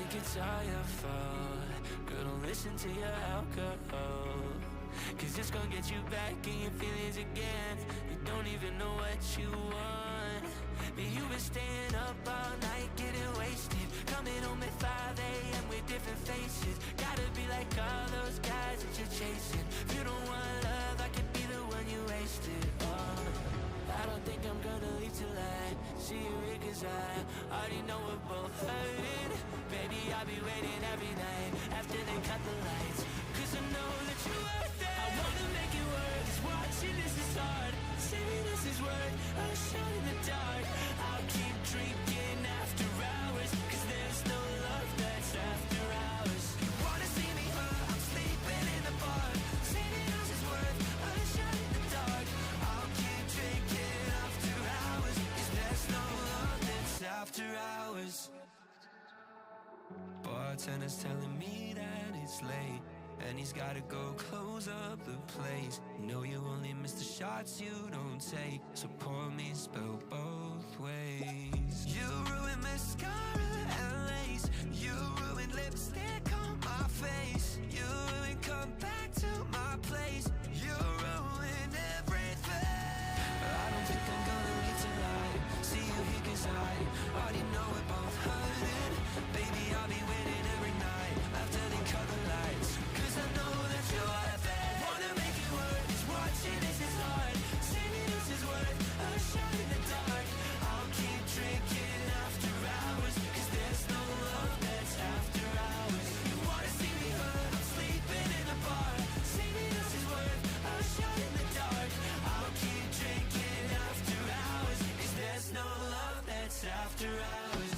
think it's all your fault. Girl, don't listen to your alcohol, 'cause it's gonna get you back in your feelings again. You don't even know what you want. But you've been staying up all night, getting wasted, coming home at 5 a.m. with different faces. Gotta be like all those guys that you're chasing. If you don't want love, I could be the one you wasted. Oh, I don't think I'm gonna leave till I see you here, 'cause I already know we're both hurting. Baby, I'll be waiting every night after they cut the lights, 'cause I know that you're worth it. I wanna make it work, 'cause watching this is hard. Saying this is worth a shot in the dark. I'll keep drinking after hours, 'cause there's no love that's after hours. You wanna see me hurt, I'm sleeping in the bar. Saying this is worth a shot in the dark. I'll keep drinking after hours, 'cause there's no love that's after hours. Bartender's telling me that it's late, and he's gotta go close up the place. Know you only miss the shots you don't take, so pour me, spill both ways. You ruined mascara and lace. You ruined lipstick on my face. You ruined come back to my place. You ruined everything. I don't think I'm gonna leave tonight. See you here, 'cause I already know we're both hurting. Baby, I'll be waiting every night after they cut the lights, 'cause I know that you're worth it. Wanna make it work, 'cause watching this is hard. Saying this is worth a shot in the dark. I'll keep drinking after hours, 'cause there's no love that's after hours. You wanna see me hurt, I'm sleeping in the bar. Saying this is worth a shot in the dark. I'll keep drinking after hours, 'cause there's no love that's after hours.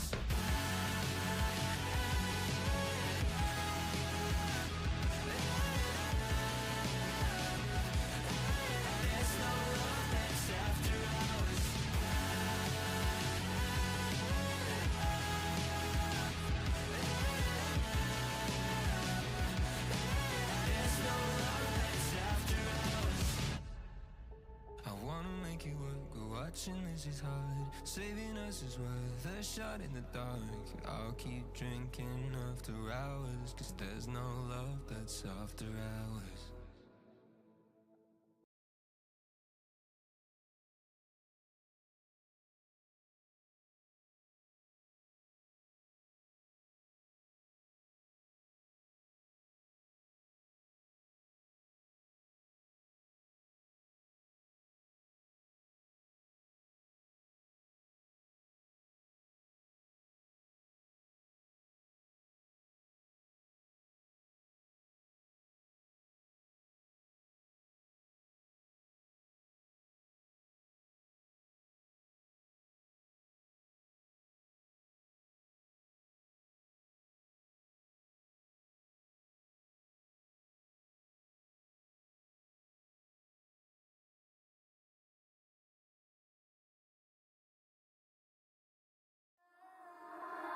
Watching this is hard. Saving us is worth a shot in the dark. I'll keep drinking after hours, 'cause there's no love that's after hours.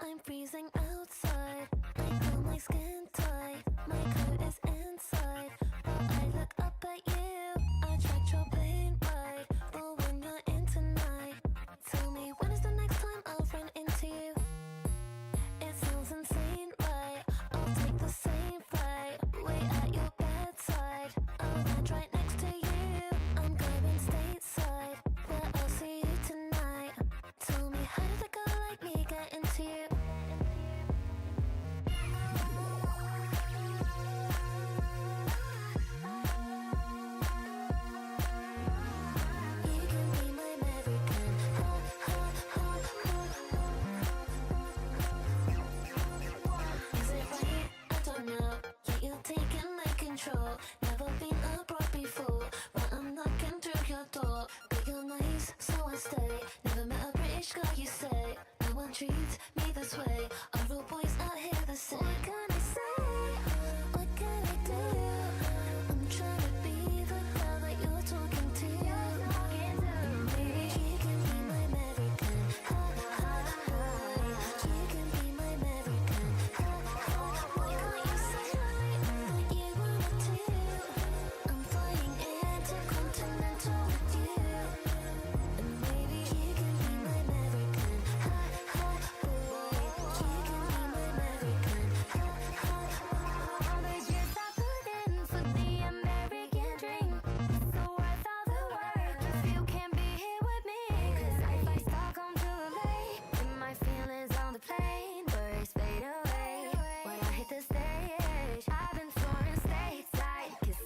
I'm freezing outside, I feel my skin tight. My coat is inside, but I look up at you. I tracked your plane ride, but when you're in tonight, tell me when is the next time I'll run into you? It sounds insane, right? I'll take the same flight, wait at your bedside. I'll land right next to you. I'm going stateside, but I'll see you tonight. Tell me, how did a girl like me get into you?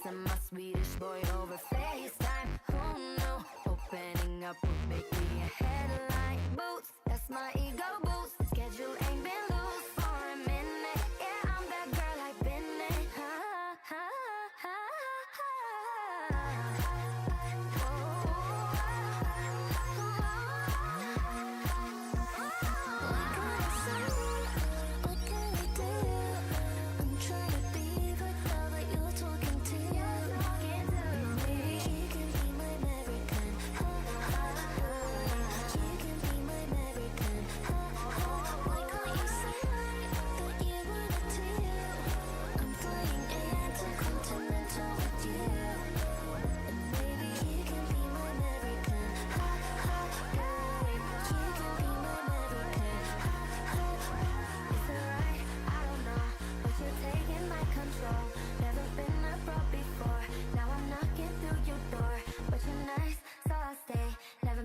kissing my Swedish boy over FaceTime. Who knew opening up would make me a headline? Boots, that's my ego boost. Schedule ain't been loose for a minute. Yeah, I'm that girl I've been in.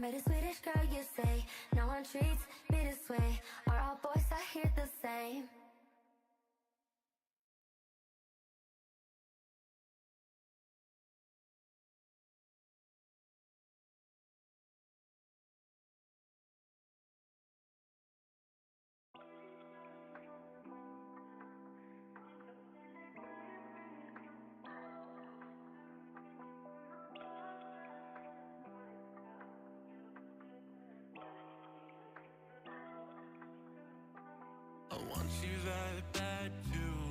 Met a Swedish girl, you say. No one treats me this way. Are all boys I hear the same? I want you that bad too.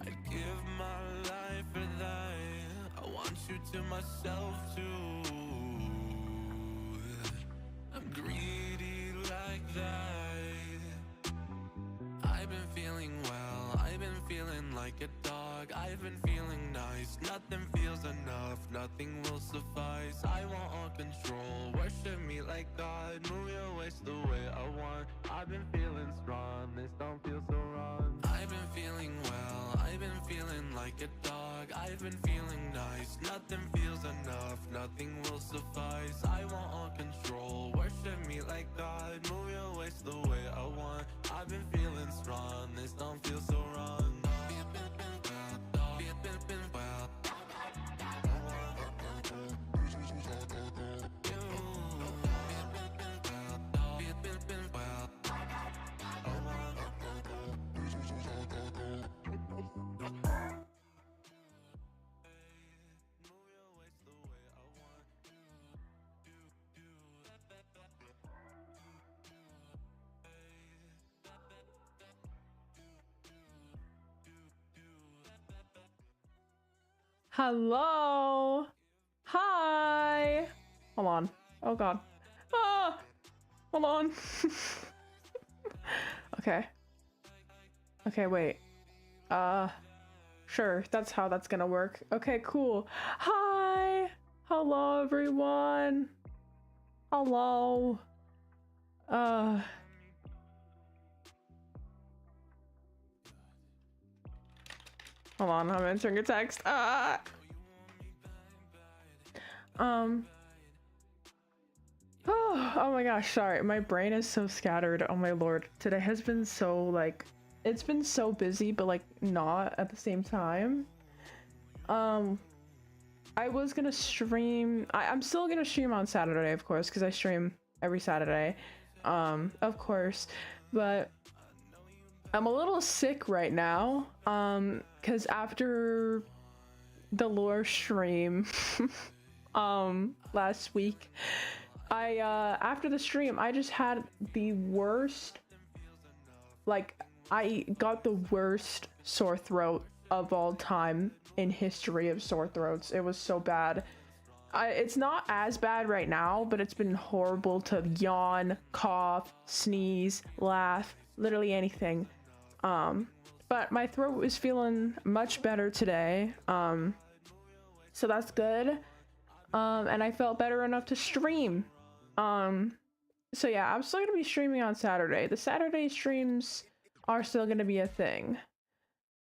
I'd give my life for that. I want you to myself too. I'm greedy like that. I've been feeling well, I've been feeling like a dog. I've been feeling nice, nothing feels enough, nothing will suffice. I want all control, worship me like God. Move your waist the way I want. I've been feeling strong, this don't feel so wrong. I've been feeling well, I've been feeling like a dog. I've been feeling nice, nothing feels enough, nothing will suffice. I want all control, worship me like God. Move your waist the way I want. I've been feeling strong, this don't feel so wrong. Hello. Hi. Hold on. Oh god. Ah. Hold on. Okay. Okay, wait. Sure. That's how that's gonna work. Okay, cool. Hi. Hello, everyone. Hello. Hold on, I'm entering a text. Oh my gosh, sorry. My brain is so scattered. Oh my lord. Today has been so like, it's been so busy, but like not at the same time. I was gonna stream. I'm still gonna stream on Saturday, of course, because I stream every Saturday. Of course, but I'm a little sick right now, because after the lore stream, last week, after the stream, I just had the worst, like, I got the worst sore throat of all time in history of sore throats. It was so bad. It's not as bad right now, but it's been horrible to yawn, cough, sneeze, laugh, literally anything. But my throat is feeling much better today, so that's good. And I felt better enough to stream. So yeah, I'm still gonna be streaming on Saturday. The Saturday streams are still gonna be a thing.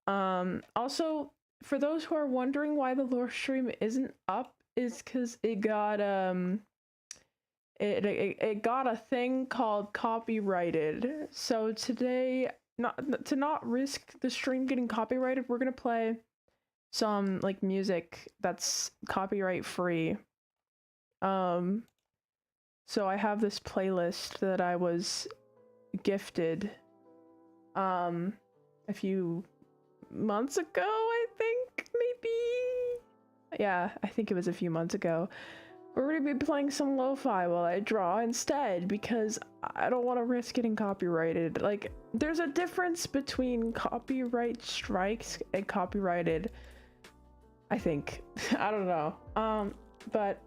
Also, for those who are wondering why the lore stream isn't up, is because it got it got a thing called copyrighted. So today, not risk the stream getting copyrighted, we're gonna play some like music that's copyright free. So I have this playlist that I was gifted a few months ago, I think, maybe. Yeah, I think it was a few months ago. We're gonna be playing some lo-fi while I draw instead because I don't want to risk getting copyrighted. Like, there's a difference between copyright strikes and copyrighted, I think. I don't know. But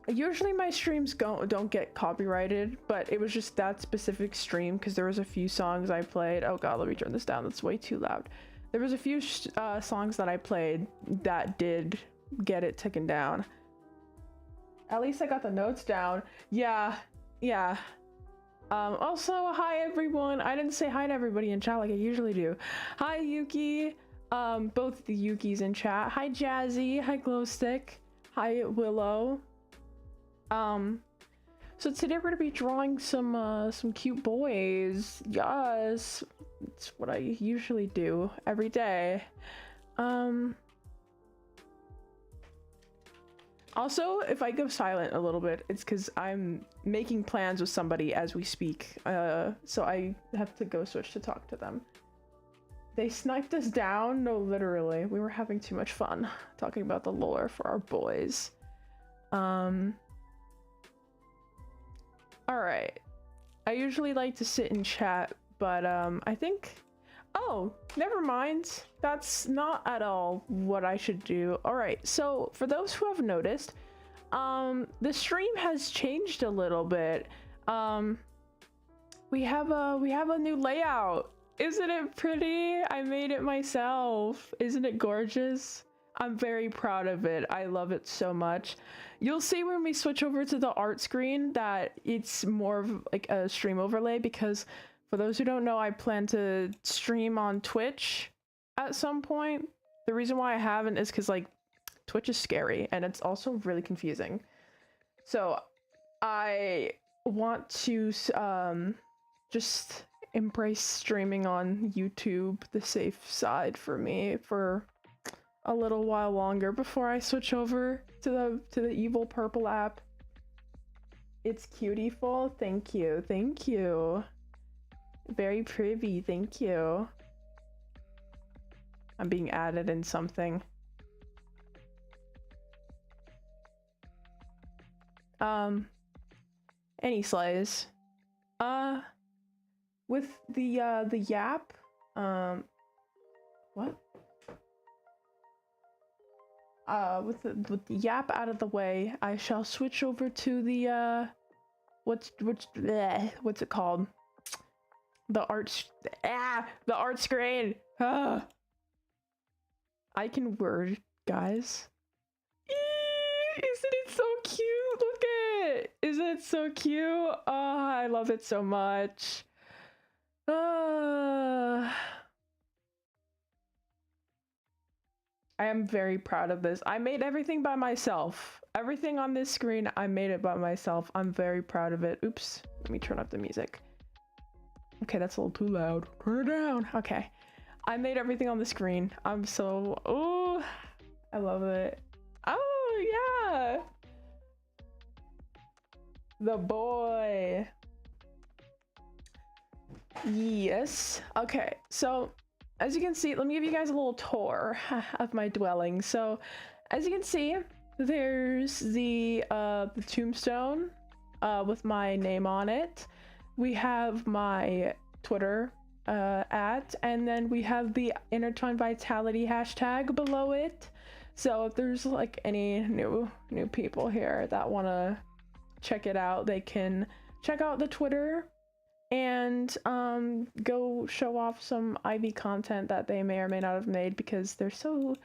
usually my streams don't get copyrighted, but it was just that specific stream because there was a few songs I played. Oh god, let me turn this down. That's way too loud. There was a few songs that I played that did get it taken down. At least I got the notes down. Yeah. Also, hi everyone. I didn't say hi to everybody in chat like I usually do. Hi Yuki. Both the Yukis in chat. Hi Jazzy. Hi Glowstick. Hi Willow. So today we're gonna be drawing some cute boys. Yes, it's what I usually do every day. Also, if I go silent a little bit, it's because I'm making plans with somebody as we speak. So I have to go switch to talk to them. They sniped us down? No, literally. We were having too much fun talking about the lore for our boys. Alright. I usually like to sit and chat, but I think... Oh, never mind. That's not at all what I should do. Alright, so for those who have noticed, the stream has changed a little bit. We have a new layout. Isn't it pretty? I made it myself. Isn't it gorgeous? I'm very proud of it. I love it so much. You'll see when we switch over to the art screen that it's more of like a stream overlay because for those who don't know, I plan to stream on Twitch at some point. The reason why I haven't is because like Twitch is scary and it's also really confusing. So I want to just embrace streaming on YouTube, the safe side for me, for a little while longer before I switch over to the evil purple app. It's cutie-ful. Thank you. Thank you. Very pretty. Thank you. I'm being added in something. Any slays. With the yap, what? With the yap out of the way, I shall switch over to the what's it called? The art screen. I can word, guys. Isn't it so cute? Look at it. Isn't it so cute? Oh, I love it so much. I am very proud of this. I made everything by myself. Everything on this screen, I made it by myself. I'm very proud of it. Oops. Let me turn up the music. Okay, that's a little too loud. Turn it down. Okay. I made everything on the screen. I'm so... Oh, I love it. Oh, yeah. The boy. Yes. Okay, so as you can see, let me give you guys a little tour of my dwelling. So as you can see, there's the tombstone with my name on it. We have my Twitter and then we have the Intertwined Vitality hashtag below it. So if there's like any new people here that want to check it out, they can check out the Twitter and go show off some Ivy content that they may or may not have made because they're so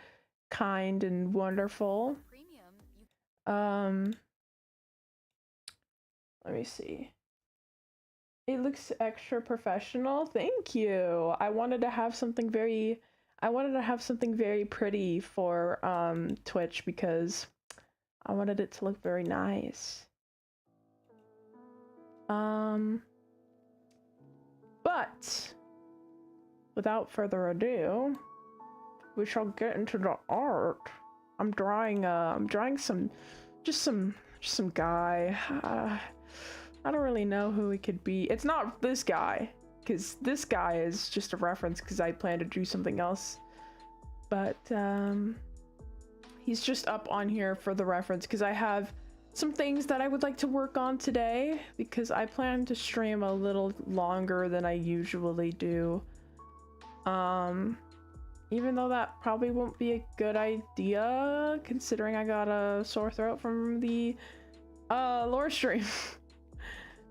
kind and wonderful. Let me see. It looks extra professional. Thank you. I wanted to have something very pretty for Twitch because I wanted it to look very nice. But without further ado, we shall get into the art. I'm drawing some guy. I don't really know who it could be. It's not this guy, because this guy is just a reference because I plan to do something else. But he's just up on here for the reference because I have some things that I would like to work on today, because I plan to stream a little longer than I usually do. Even though that probably won't be a good idea considering I got a sore throat from the lore stream.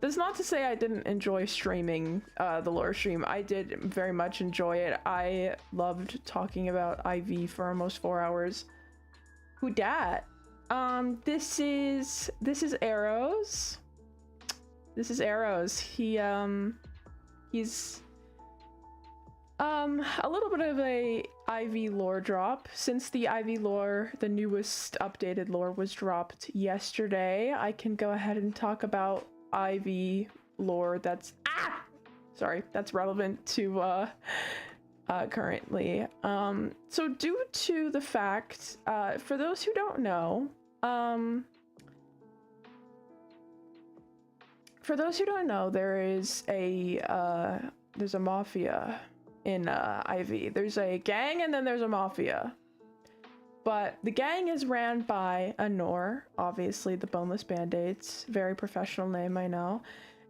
That's not to say I didn't enjoy streaming the lore stream. I did very much enjoy it. I loved talking about IV for almost 4 hours. Who dat? This is Arrows. This is Arrows. He's a little bit of a IV lore drop. Since the IV lore, the newest updated lore was dropped yesterday, I can go ahead and talk about IV lore that's relevant to currently. So due to the fact, for those who don't know, there's a mafia in IV. There's a gang and then there's a mafia. But the gang is ran by Anor, obviously the Boneless Band-Aids, very professional name, I know.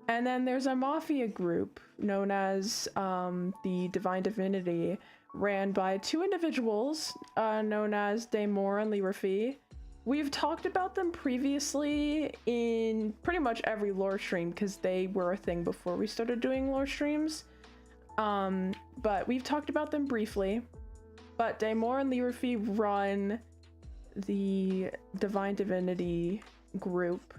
And then there's a mafia group known as the Divine Divinity, ran by 2 individuals known as Daemor and Lirafi. We've talked about them previously in pretty much every lore stream because they were a thing before we started doing lore streams. But we've talked about them briefly. But Daemor and Lirafi run the Divine Divinity group.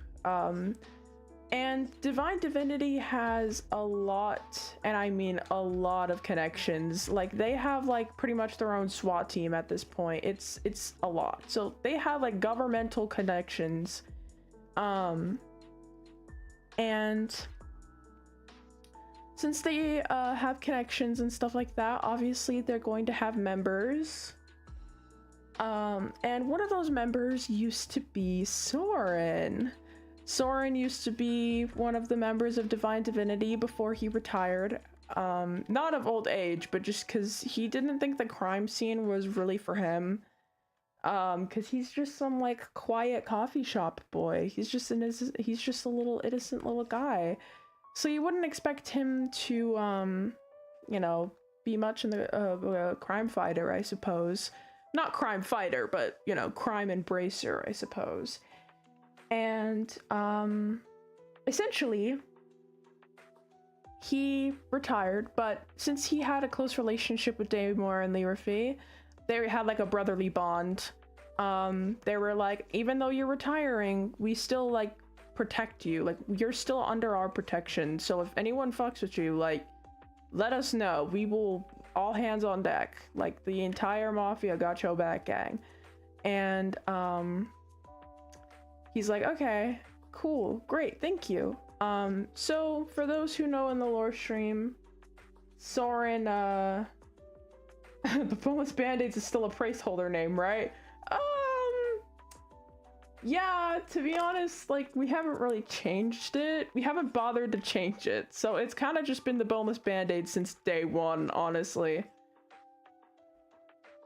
And Divine Divinity has a lot, and I mean a lot of connections. Like, they have like pretty much their own SWAT team at this point. It's a lot. So they have like governmental connections. And since they have connections and stuff like that, obviously they're going to have members. And one of those members used to be Soren. Soren used to be one of the members of Divine Divinity before he retired. Not of old age, but just because he didn't think the crime scene was really for him. Because he's just some like quiet coffee shop boy. He's just a little innocent little guy. So you wouldn't expect him to, you know, be much in the crime fighter, I suppose. Not crime fighter, but, you know, crime embracer, I suppose. And, essentially, he retired, but since he had a close relationship with Daemor and Lirafi, they had like a brotherly bond. They were like, even though you're retiring, we still like protect you. Like, you're still under our protection. So if anyone fucks with you, like, let us know. We will, all hands on deck. Like, the entire mafia got your back, gang. And, he's like, okay, cool, great, thank you. So for those who know in the lore stream, Soren, the Boneless Band-Aids is still a placeholder name, right? Yeah, to be honest, like, we haven't really changed it. We haven't bothered to change it. So it's kind of just been the Boneless Band-Aids since day one, honestly.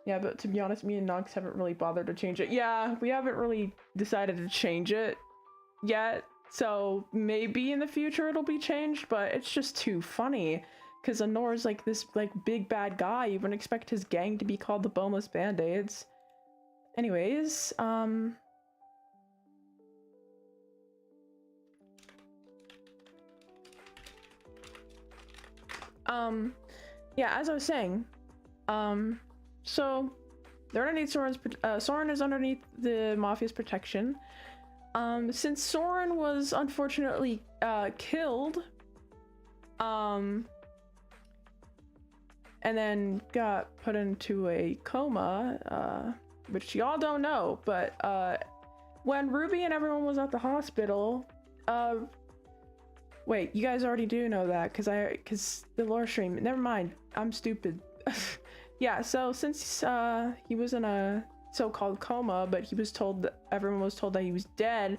Yeah, but to be honest, me and Nox haven't really bothered to change it. Yeah, we haven't really decided to change it yet. So maybe in the future it'll be changed, but it's just too funny. Because Anor's like this like big bad guy. You wouldn't expect his gang to be called the Boneless Band-Aids. Anyways, yeah, as I was saying, so they're underneath Soren is underneath the Mafia's protection. Since Soren was unfortunately killed, and then got put into a coma, which y'all don't know, but when Ruby and everyone was at the hospital, wait, you guys already do know that, because the lore stream, never mind, I'm stupid. yeah, so since he was in a so-called coma, but he was told that everyone was told that he was dead,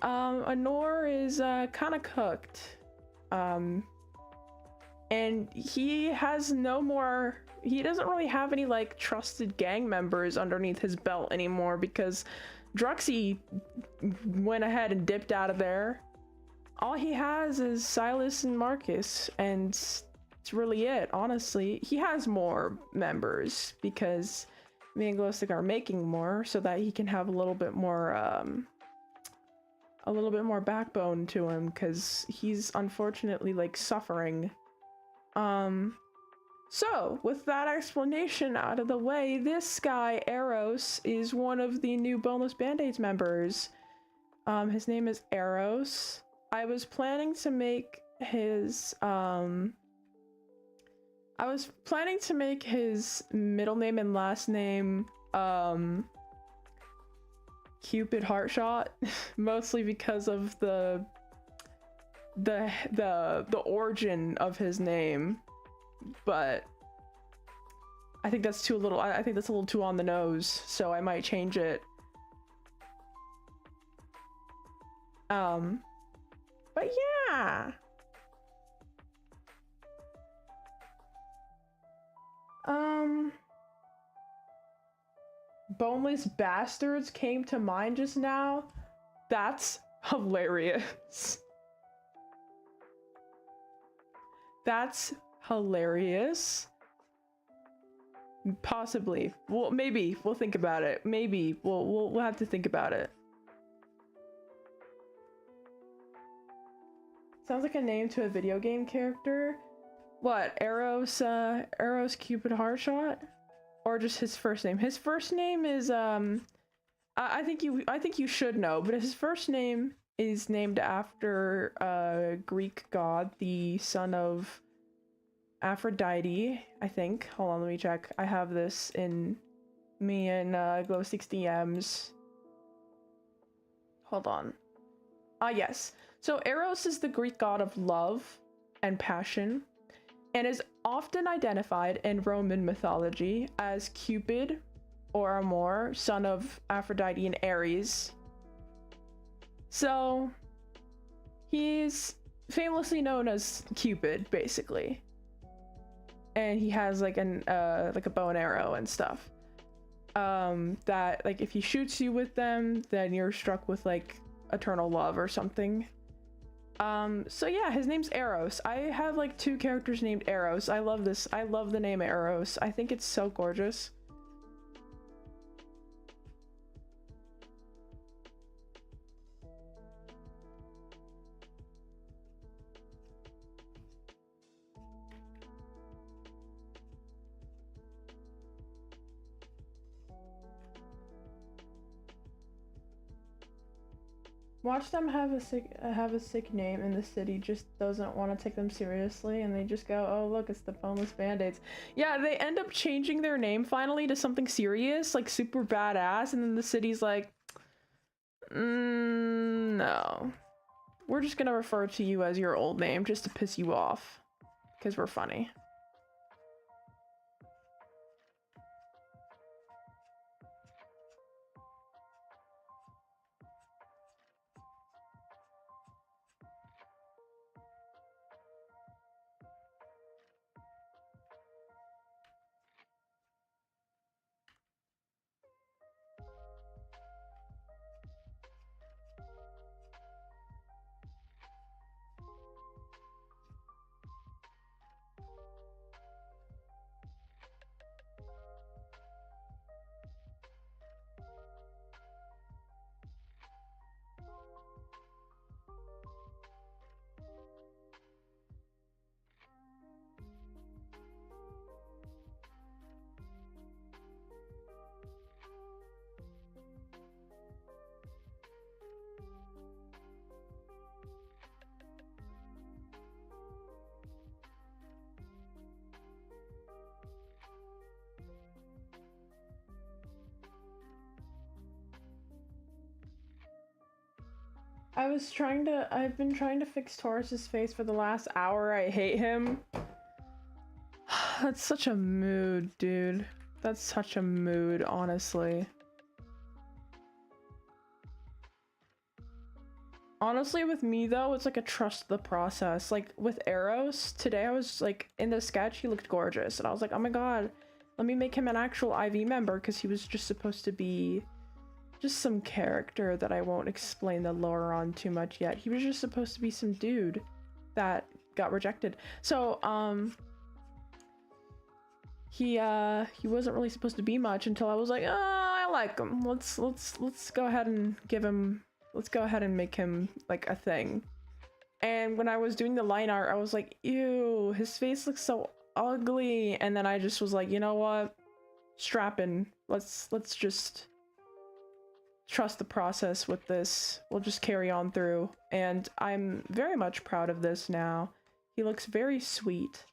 Anor is kind of cooked. And he has no more, he doesn't really have any like trusted gang members underneath his belt anymore because Druxy went ahead and dipped out of there. All he has is Silas and Marcus, and it's really it, honestly. He has more members because me and Glowstick are making more so that he can have a little bit more backbone to him, because he's unfortunately like suffering. So with that explanation out of the way, this guy Eros is one of the new Boneless Band-Aids members. His name is Eros. I was planning to make his middle name and last name Cupid Heartshot, mostly because of the origin of his name, but I think that's a little too on the nose, so I might change it. But yeah. Boneless Bastards came to mind just now. That's hilarious. That's hilarious. Possibly. Well, maybe we'll think about it. Maybe we'll have to think about it. Sounds like a name to a video game character. What? Eros Cupid Heartshot? Or just his first name? His first name is I think you should know, but his first name is named after a Greek god, the son of Aphrodite, I think. Hold on, let me check. I have this in me and Glow6 DMs. Hold on. Yes. So Eros is the Greek god of love and passion, and is often identified in Roman mythology as Cupid or Amor, son of Aphrodite and Ares. So he's famously known as Cupid, basically. And he has like a bow and arrow and stuff. That like if he shoots you with them, then you're struck with like eternal love or something. So yeah, his name's Eros. I have like 2 characters named Eros. I love this. I love the name Eros. I think it's so gorgeous. Watch them have a sick name, and the city just doesn't want to take them seriously, and they just go, oh look, it's the Boneless Band-Aids. Yeah, they end up changing their name finally to something serious, like super badass, and then the city's like, no. We're just gonna refer to you as your old name just to piss you off, because we're funny. I've been trying to fix Taurus's face for the last hour. I hate him. That's such a mood, dude. That's such a mood, honestly. Honestly, with me though, it's like a trust the process. Like with Eros, today I was like in the sketch, he looked gorgeous, and I was like, oh my god, let me make him an actual IV member, because he was just supposed to be just some character that I won't explain the lore on too much yet. He was just supposed to be some dude that got rejected. So he wasn't really supposed to be much until I was like, oh, I like him. Let's go ahead and give him. Let's go ahead and make him like a thing. And when I was doing the line art, I was like, ew, his face looks so ugly. And then I just was like, you know what? Strapping. Let's just trust the process with this. We'll just carry on through. And I'm very much proud of this now. He looks very sweet.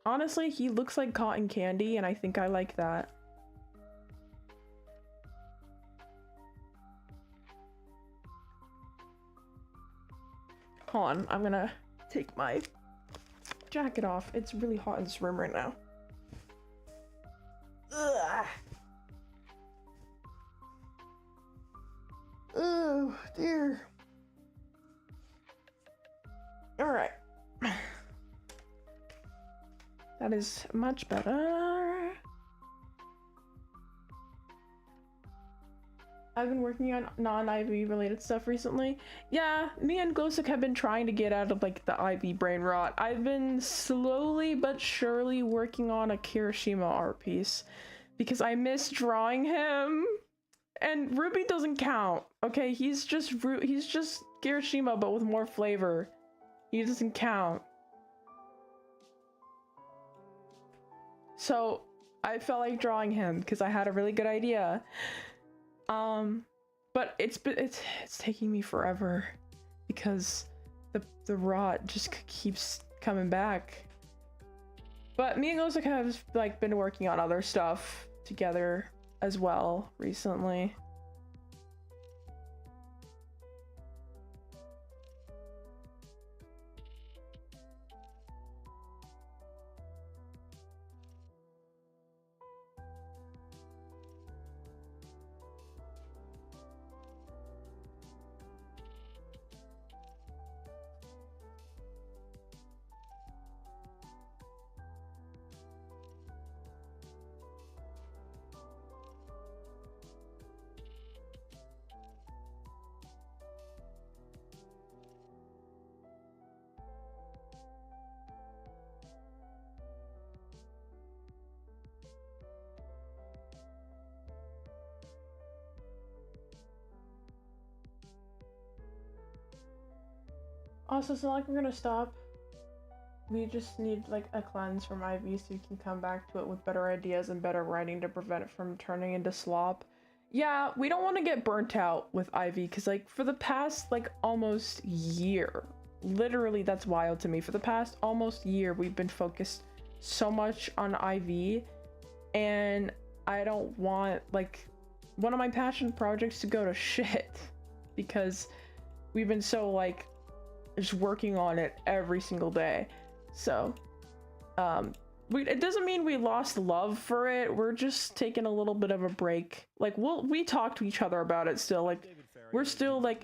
Honestly, he looks like cotton candy, and I think I like that. Hold on, I'm gonna take my jacket off. It's really hot in this room right now. Ugh. Oh dear. All right. That is much better. I've been working on non-IV related stuff recently. Yeah, me and Glosik have been trying to get out of like the IV brain rot. I've been slowly but surely working on a Kirishima art piece because I miss drawing him. And Ruby doesn't count. Okay, he's just Kirishima but with more flavor. He doesn't count. So I felt like drawing him because I had a really good idea. But it's taking me forever because the rot just keeps coming back. But me and Glosik have like been working on other stuff together as well recently. Also, it's not like we're gonna stop. We just need like a cleanse from IV so we can come back to it with better ideas and better writing to prevent it from turning into slop. Yeah, we don't want to get burnt out with IV because like for the past like almost year, literally that's wild to me. For the past almost year, we've been focused so much on IV, and I don't want like one of my passion projects to go to shit because we've been so like just working on it every single day. So it doesn't mean we lost love for it. We're just taking a little bit of a break. Like we talk to each other about it still. Like we're still like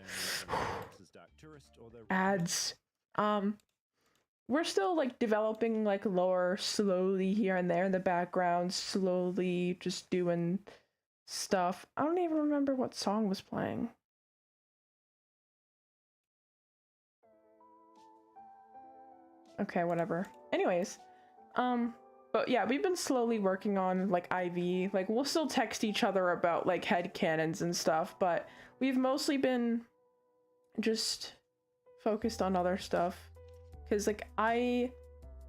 ads. We're still like developing like lore slowly here and there in the background, slowly just doing stuff. I don't even remember what song was playing. Okay, whatever. Anyways, but yeah, we've been slowly working on like IV. Like we'll still text each other about like headcanons and stuff, but we've mostly been just focused on other stuff. Cause like I,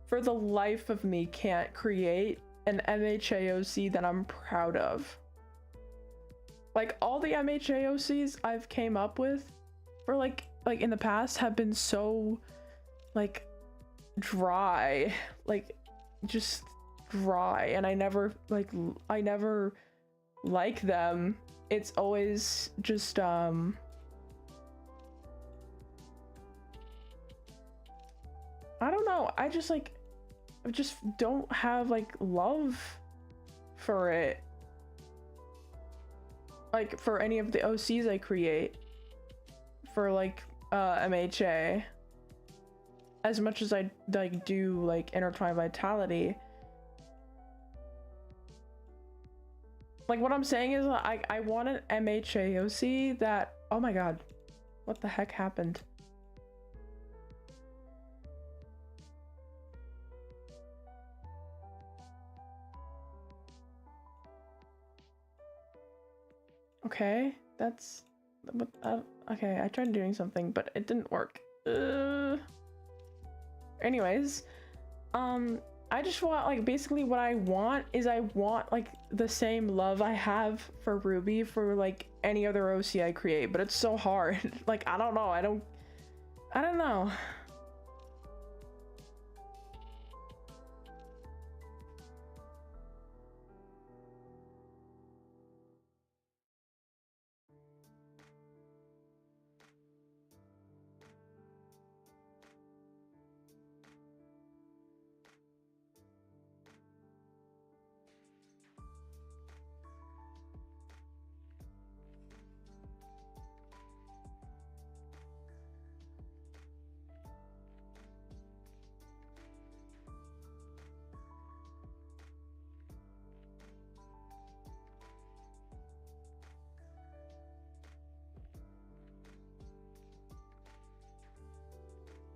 for the life of me, can't create an MHAOC that I'm proud of. Like all the MHAOCs I've came up with for like in the past have been so like dry, like just dry, and I never like them. It's always just I don't know. I just don't have like love for it. Like for any of the OCs I create for like MHA, as much as I like do like intertwine vitality. Like what I'm saying is I want an MHA OC that, oh my god, what the heck happened? Okay, that's what. Okay, I tried doing something, but it didn't work. Anyways, I just want like basically what I want is I want like the same love I have for Ruby for like any other OC I create, but it's so hard. Like I don't know. I don't know.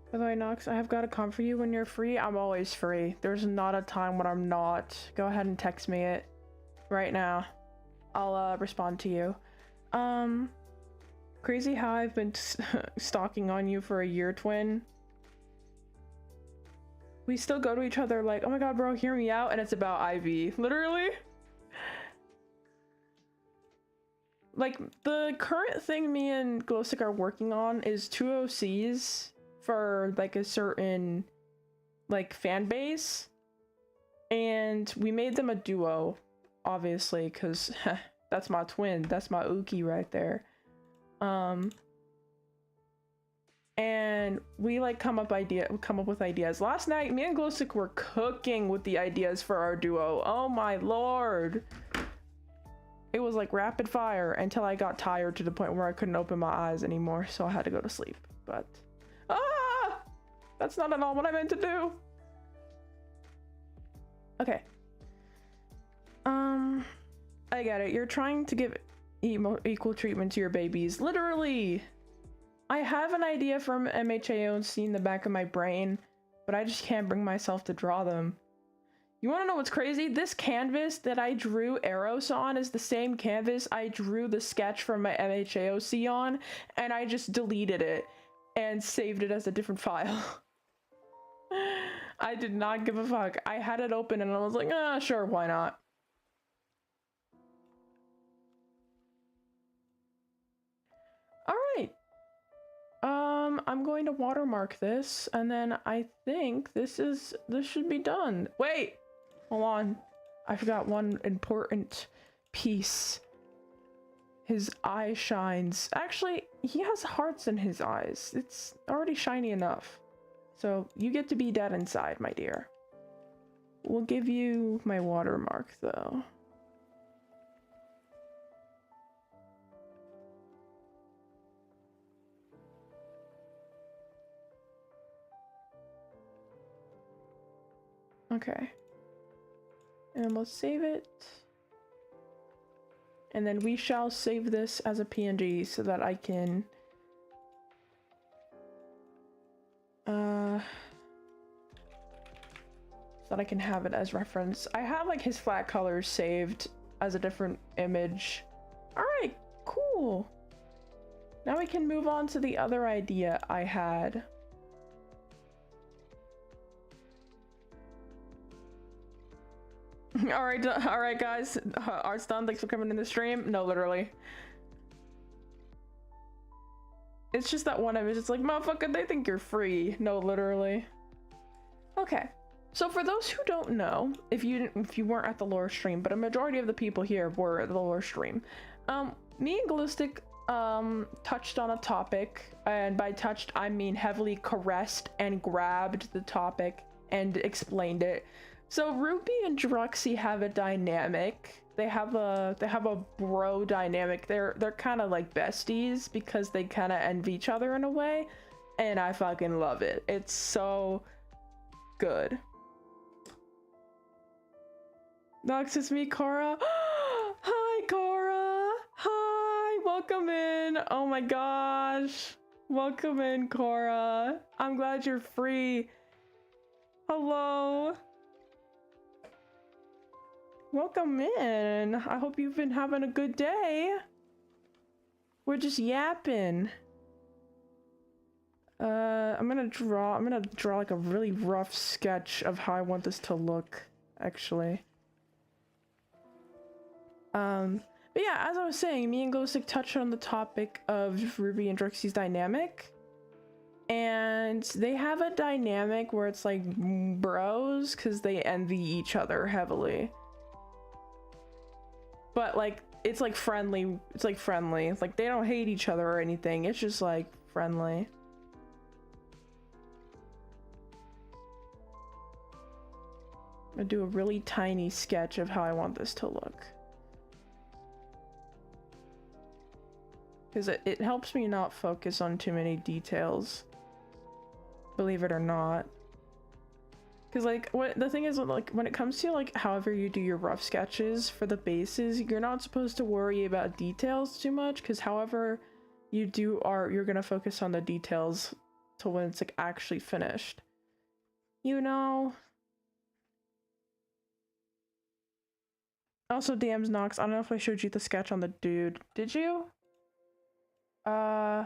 By the way, Nox, I have got to come for you when you're free. I'm always free. There's not a time when I'm not. Go ahead and text me it right now. I'll respond to you. Crazy how I've been stalking on you for a year, twin. We still go to each other like, oh my god, bro, hear me out, and it's about Ivy. Literally. Like, the current thing me and Glowstick are working on is 2 OCs for like a certain like fan base, and we made them a duo, obviously, because that's my twin, that's my Uki right there. And we like come up with ideas. Last night me and Glowstick were cooking with the ideas for our duo. Oh my lord, it was like rapid fire until I got tired to the point where I couldn't open my eyes anymore, so I had to go to sleep. But that's not at all what I meant to do. Okay. I get it. You're trying to give equal treatment to your babies. Literally. I have an idea from MHAOC in the back of my brain, but I just can't bring myself to draw them. You want to know what's crazy? This canvas that I drew Eros on is the same canvas I drew the sketch from my MHAOC on, and I just deleted it and saved it as a different file. I did not give a fuck. I had it open and I was like, sure, why not? Alright. I'm going to watermark this, and then I think this should be done. Wait! Hold on. I forgot one important piece. His eye shines. Actually, he has hearts in his eyes. It's already shiny enough. So you get to be dead inside, my dear. We'll give you my watermark, though. Okay. And we'll save it. And then we shall save this as a PNG so that I can have it as reference. I have like his flat colors saved as a different image. All right, cool. Now we can move on to the other idea I had. all right guys, art's done. Thanks for coming in the stream. No, literally. It's just that one image. It's like, motherfucker, they think you're free. No, literally. Okay. So for those who don't know, if you weren't at the lore stream, but a majority of the people here were at the lore stream, me and Glowstick touched on a topic, and by touched I mean heavily caressed and grabbed the topic and explained it. So Ruby and Druxy have a dynamic. They have a bro dynamic. They're kind of like besties because they kind of envy each other in a way, and I fucking love it. It's so good. Nox, it's me, Cora. Hi, Cora. Hi, welcome in. Oh my gosh, welcome in, Cora. I'm glad you're free. Hello. Welcome in. I hope you've been having a good day. We're just yapping. I'm gonna draw like a really rough sketch of how I want this to look, actually. But yeah, as I was saying, me and Ghostic touched on the topic of Ruby and Druxy's dynamic. And they have a dynamic where it's like bros because they envy each other heavily. But like, it's like friendly. It's like friendly. It's like they don't hate each other or anything. It's just like friendly. I'm gonna do a really tiny sketch of how I want this to look. Because it helps me not focus on too many details. Believe it or not. Because like, what the thing is, like, when it comes to like however you do your rough sketches for the bases, you're not supposed to worry about details too much, because however you do art, you're gonna focus on the details till when it's like actually finished. You know? Also, DMs Nox, I don't know if I showed you the sketch on the dude. Did you? Oh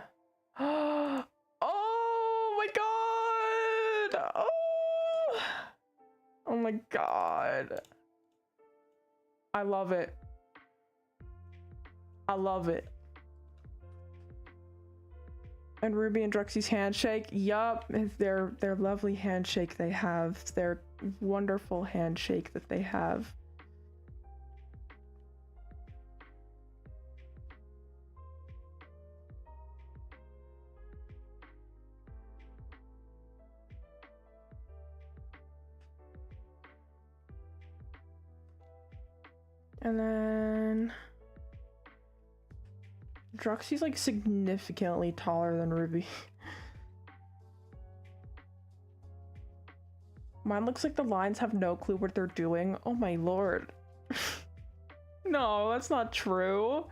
my god! Oh my god. I love it. I love it. And Ruby and Druxy's handshake. Yup, their lovely handshake they have. Their wonderful handshake that they have. And then Druxy's like significantly taller than Ruby. Mine looks like the lines have no clue what they're doing. Oh my lord. No, that's not true.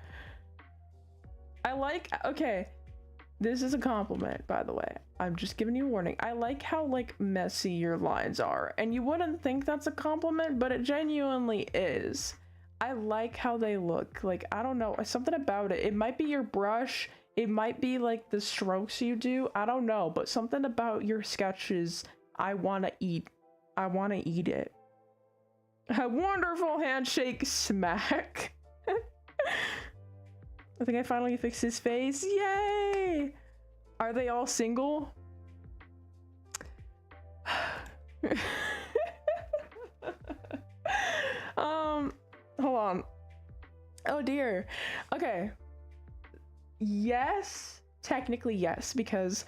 Okay, this is a compliment, by the way. I'm just giving you a warning. I like how like messy your lines are, and you wouldn't think that's a compliment, but it genuinely is. I like how they look. Like, I don't know, something about it. It might be your brush, it might be like the strokes you do, I don't know, but something about your sketches, I want to eat. I want to eat it. A wonderful handshake smack. I think I finally fixed his face. Yay! Are they all single? Hold on. Oh dear. Okay. Yes, technically yes, because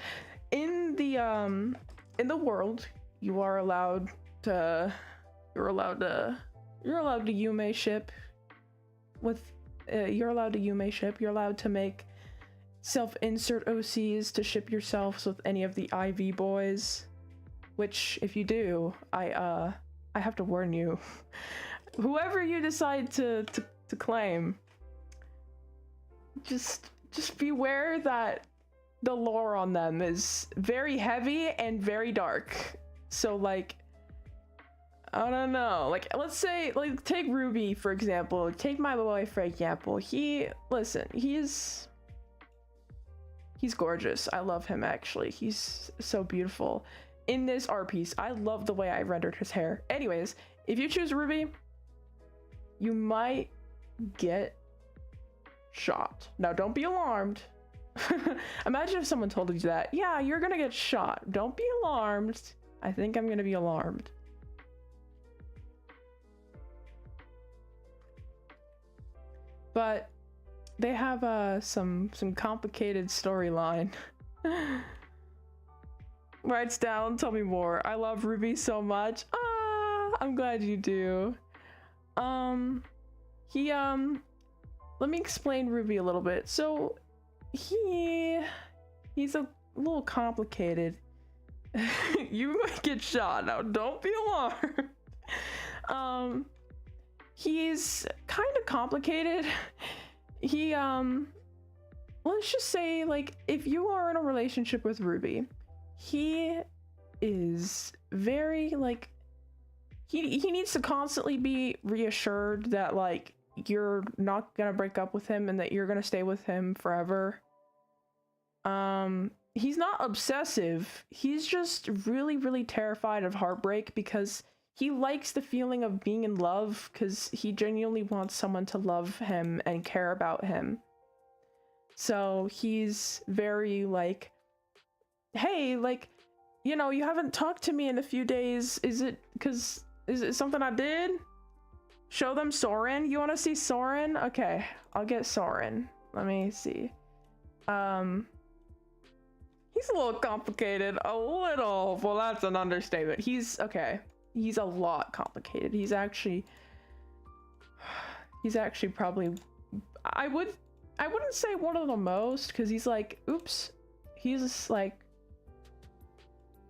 in the world you are allowed to Yume ship with you're allowed to Yume ship. You're allowed to make self-insert OCs to ship yourselves with any of the IV boys, which if you do, I have to warn you. Whoever you decide to claim, just beware that the lore on them is very heavy and very dark. So like, I don't know, like, let's say, like, take Ruby for example, take my boy for example. He's gorgeous. I love him, actually. He's so beautiful. In this art piece, I love the way I rendered his hair. Anyways, if you choose Ruby, you might get shot. Now, don't be alarmed. Imagine if someone told you that. Yeah, you're gonna get shot. Don't be alarmed. I think I'm gonna be alarmed. But they have some complicated storyline. Writes down, tell me more. I love Ruby so much. Ah, I'm glad you do. Let me explain Ruby a little bit. So he's a little complicated. You might get shot now, don't be alarmed. He's kind of complicated. He let's just say, like, if you are in a relationship with Ruby, he is very, like, he needs to constantly be reassured that, like, you're not gonna break up with him and that you're gonna stay with him forever. He's not obsessive. He's just really, really terrified of heartbreak because he likes the feeling of being in love because he genuinely wants someone to love him and care about him. So he's very like, hey, like, you know, you haven't talked to me in a few days. Is it something I did? Show them Soren. You want to see Soren? Okay, I'll get Soren. Let me see. He's a little complicated. A little. Well, that's an understatement. He's okay. He's a lot complicated. He's actually probably, I wouldn't say one of the most, because he's like, oops, he's like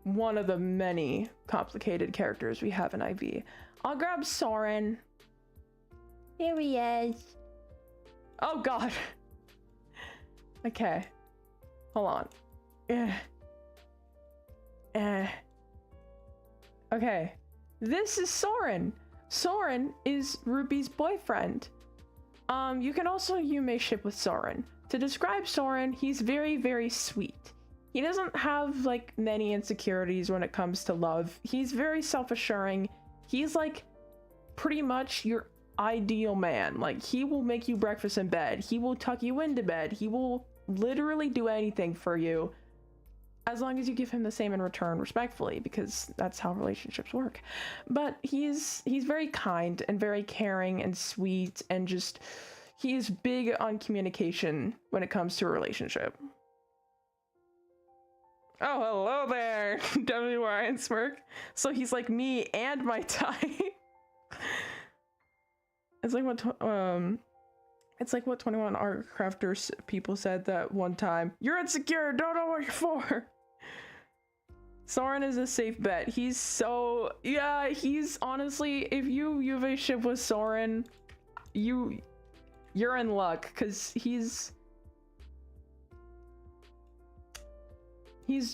one of the many complicated characters we have in IV. I'll grab Soren. Here he is. Oh god. Okay, hold on. Okay, this is Soren. Soren is Ruby's boyfriend. You can also Yume ship with Soren. To describe Soren, he's very, very sweet. He doesn't have like many insecurities when it comes to love. He's very self-assuring. He's like pretty much your ideal man. Like, he will make you breakfast in bed. He will tuck you into bed. He will literally do anything for you, as long as you give him the same in return respectfully, because that's how relationships work. But he's very kind and very caring and sweet, and just, he is big on communication when it comes to a relationship. Oh, hello there, WRN Smirk. So he's like me and my type. It's like what 21 art crafters people said that one time. You're insecure, don't know what you're for. Soren is a safe bet. He's so, yeah, he's honestly, if you have a ship with Soren, you're in luck, because he's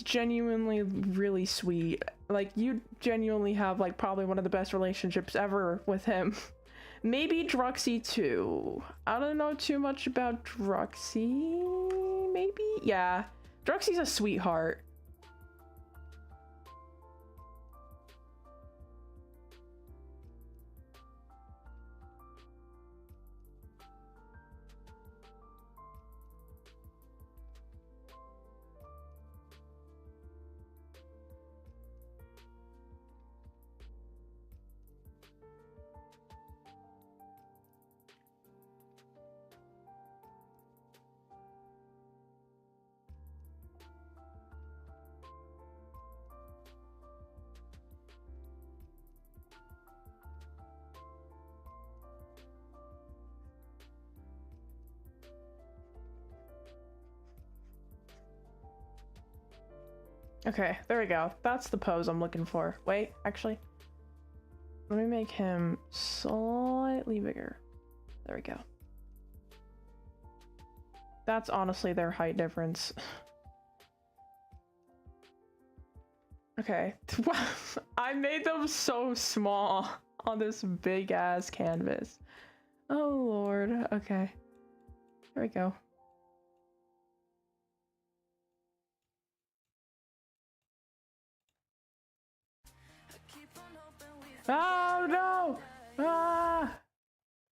genuinely really sweet. Like, you genuinely have like probably one of the best relationships ever with him. Maybe Druxy too. I don't know too much about Druxy. Maybe? Yeah. Druxy's a sweetheart. Okay, there we go. That's the pose I'm looking for. Wait, actually, let me make him slightly bigger. There we go. That's honestly their height difference. Okay. I made them so small on this big ass canvas. Oh lord. Okay. There we go. Oh no! Ah!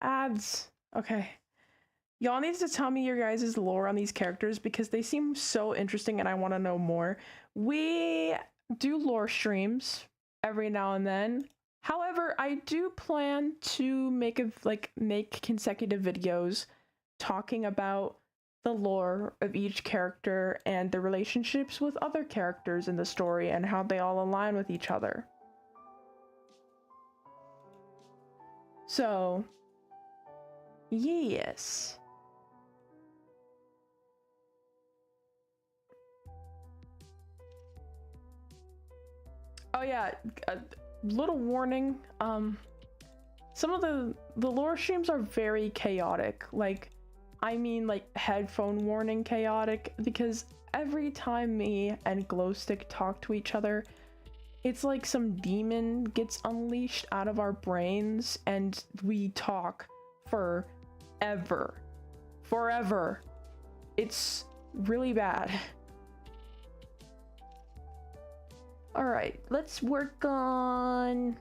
Ads. Okay. Y'all need to tell me your guys' lore on these characters because they seem so interesting and I want to know more. We do lore streams every now and then. However, I do plan to make consecutive videos talking about the lore of each character and the relationships with other characters in the story and how they all align with each other. So, yes. Oh yeah, a little warning. Some of the lore streams are very chaotic. Like, I mean, like headphone warning chaotic, because every time me and Glowstick talk to each other, it's like some demon gets unleashed out of our brains and we talk forever. It's really bad. All right, let's work on.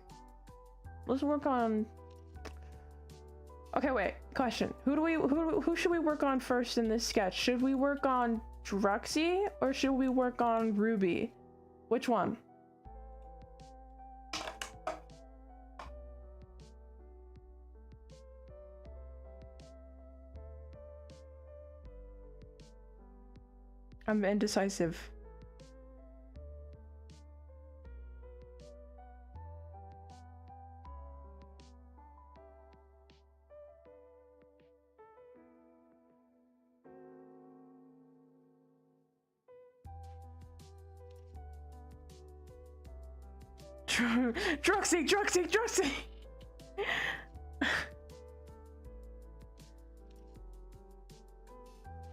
Okay, wait. Question: Who should we work on first in this sketch? Should we work on Druxy or should we work on Ruby? Which one? I'm indecisive. Druxy!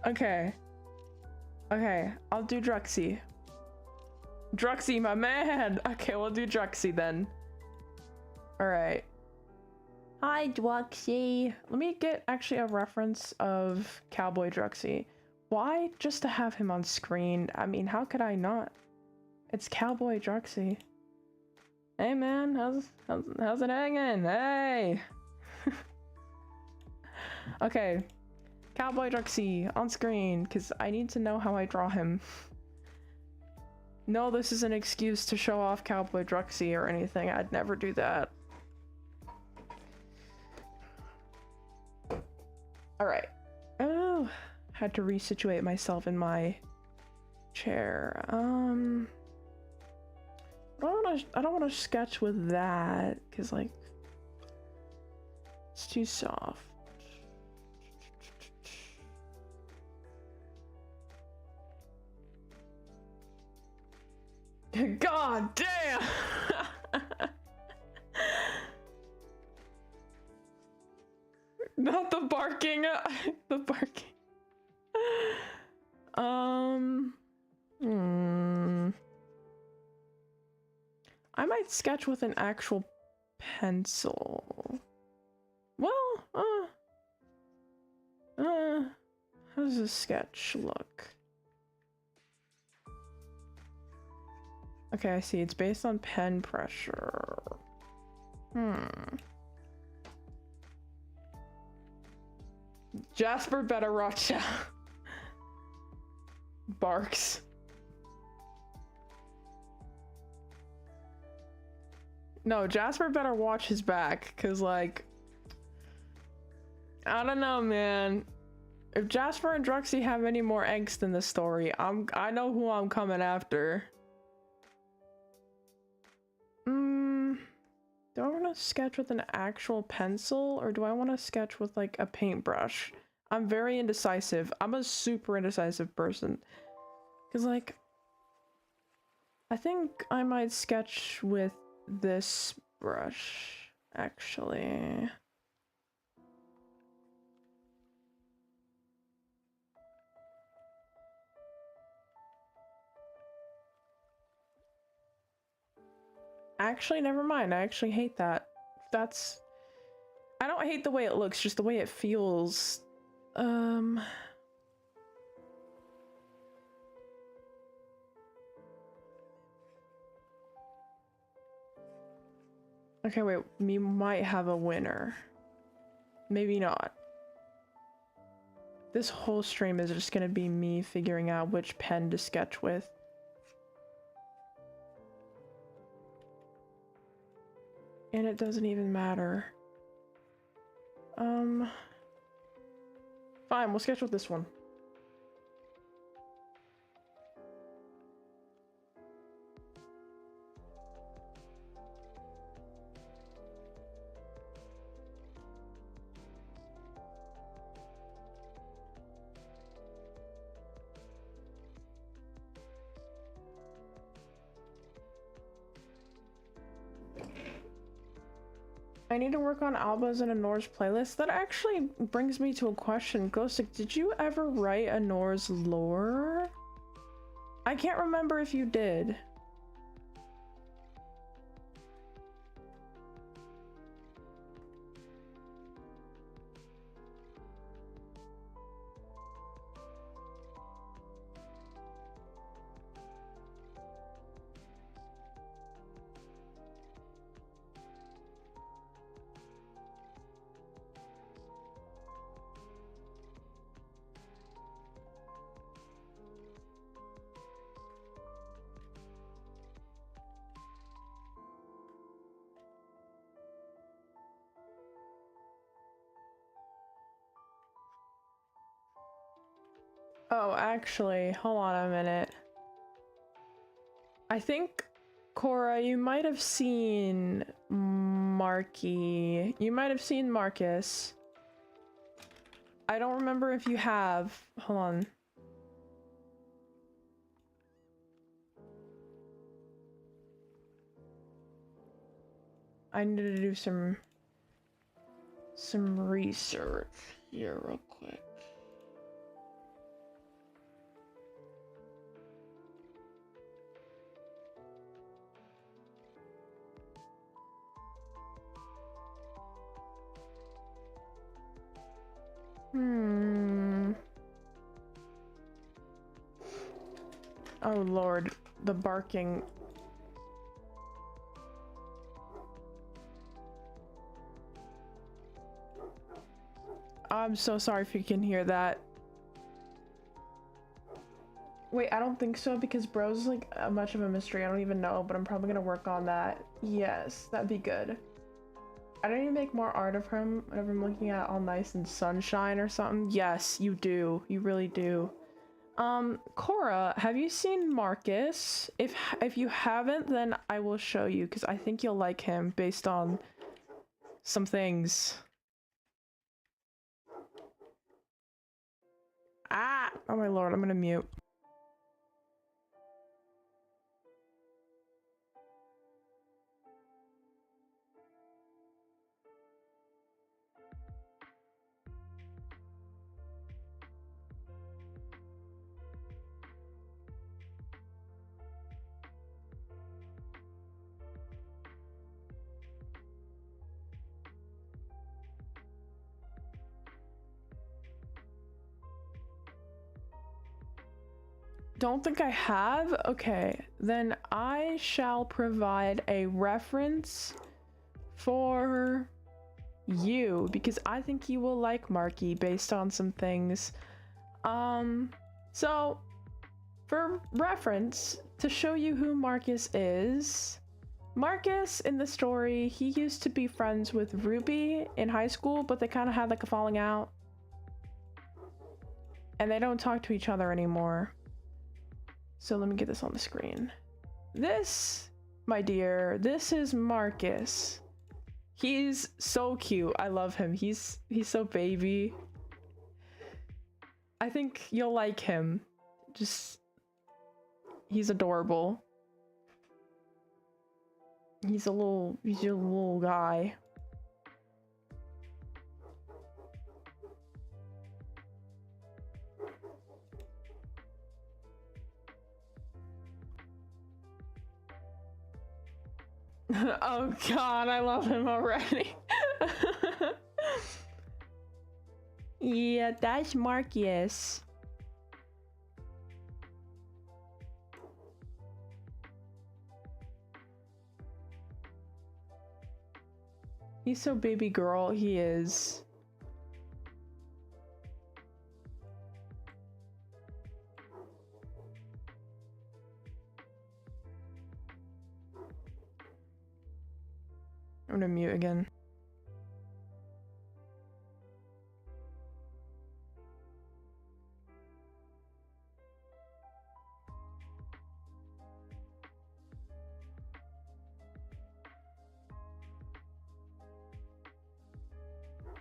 Okay, I'll do Druxy. Druxy, my man! Okay, we'll do Druxy then. Alright. Hi, Druxy. Let me get actually a reference of Cowboy Druxy. Why just to have him on screen? I mean, how could I not? It's Cowboy Druxy. Hey man, how's it hanging? Hey! Okay, Cowboy Druxy on screen, because I need to know how I draw him. No, this is an excuse to show off Cowboy Druxy or anything. I'd never do that. Alright. Oh, had to resituate myself in my chair. I don't want to sketch with that because like it's too soft. God damn. Not the barking. The barking. I might sketch with an actual pencil. Well, how does this sketch look? Okay, I see. It's based on pen pressure. Jasper better watch out. Barks. No, Jasper better watch his back, cause like, I don't know, man. If Jasper and Druxy have any more angst in this story, I know who I'm coming after. Do I want to sketch with an actual pencil or do I want to sketch with like a paintbrush? I'm very indecisive. I'm a super indecisive person. Cause like, I think I might sketch with this brush, actually. Actually, never mind. I actually hate that. I don't hate the way it looks, just the way it feels. Okay, wait. We might have a winner. Maybe not. This whole stream is just gonna be me figuring out which pen to sketch with. And it doesn't even matter. Fine, we'll sketch with this one. I need to work on Alba's and Anor's playlist. That actually brings me to a question. Ghostic, did you ever write Anor's lore? I can't remember if you did. Oh, actually, hold on a minute. I think, Cora, you might have seen Marky. You might have seen Marcus. I don't remember if you have. Hold on. I need to do some research here real quick. Oh Lord, the barking. I'm so sorry if you can hear that. Wait, I don't think so because Bros is like much of a mystery. I don't even know, but I'm probably gonna work on that. Yes, that'd be good. I don't even make more art of him whenever I'm looking at all nice and sunshine or something. Yes, you do. You really do. Cora, have you seen Marcus? If you haven't, then I will show you because I think you'll like him based on some things. Ah! Oh my lord, I'm gonna mute. Don't think I have? Okay, then I shall provide a reference for you because I think you will like Marky based on some things. So for reference, to show you who Marcus is, Marcus in the story, he used to be friends with Ruby in high school, but they kind of had like a falling out. And they don't talk to each other anymore. So let me get this on the screen. This, my dear, this is Marcus. He's so cute. I love him. He's so baby. I think you'll like him. He's adorable. He's a little guy. Oh god, I love him already. Yeah, that's Marcus. He's so baby girl, he is. I'm gonna mute again.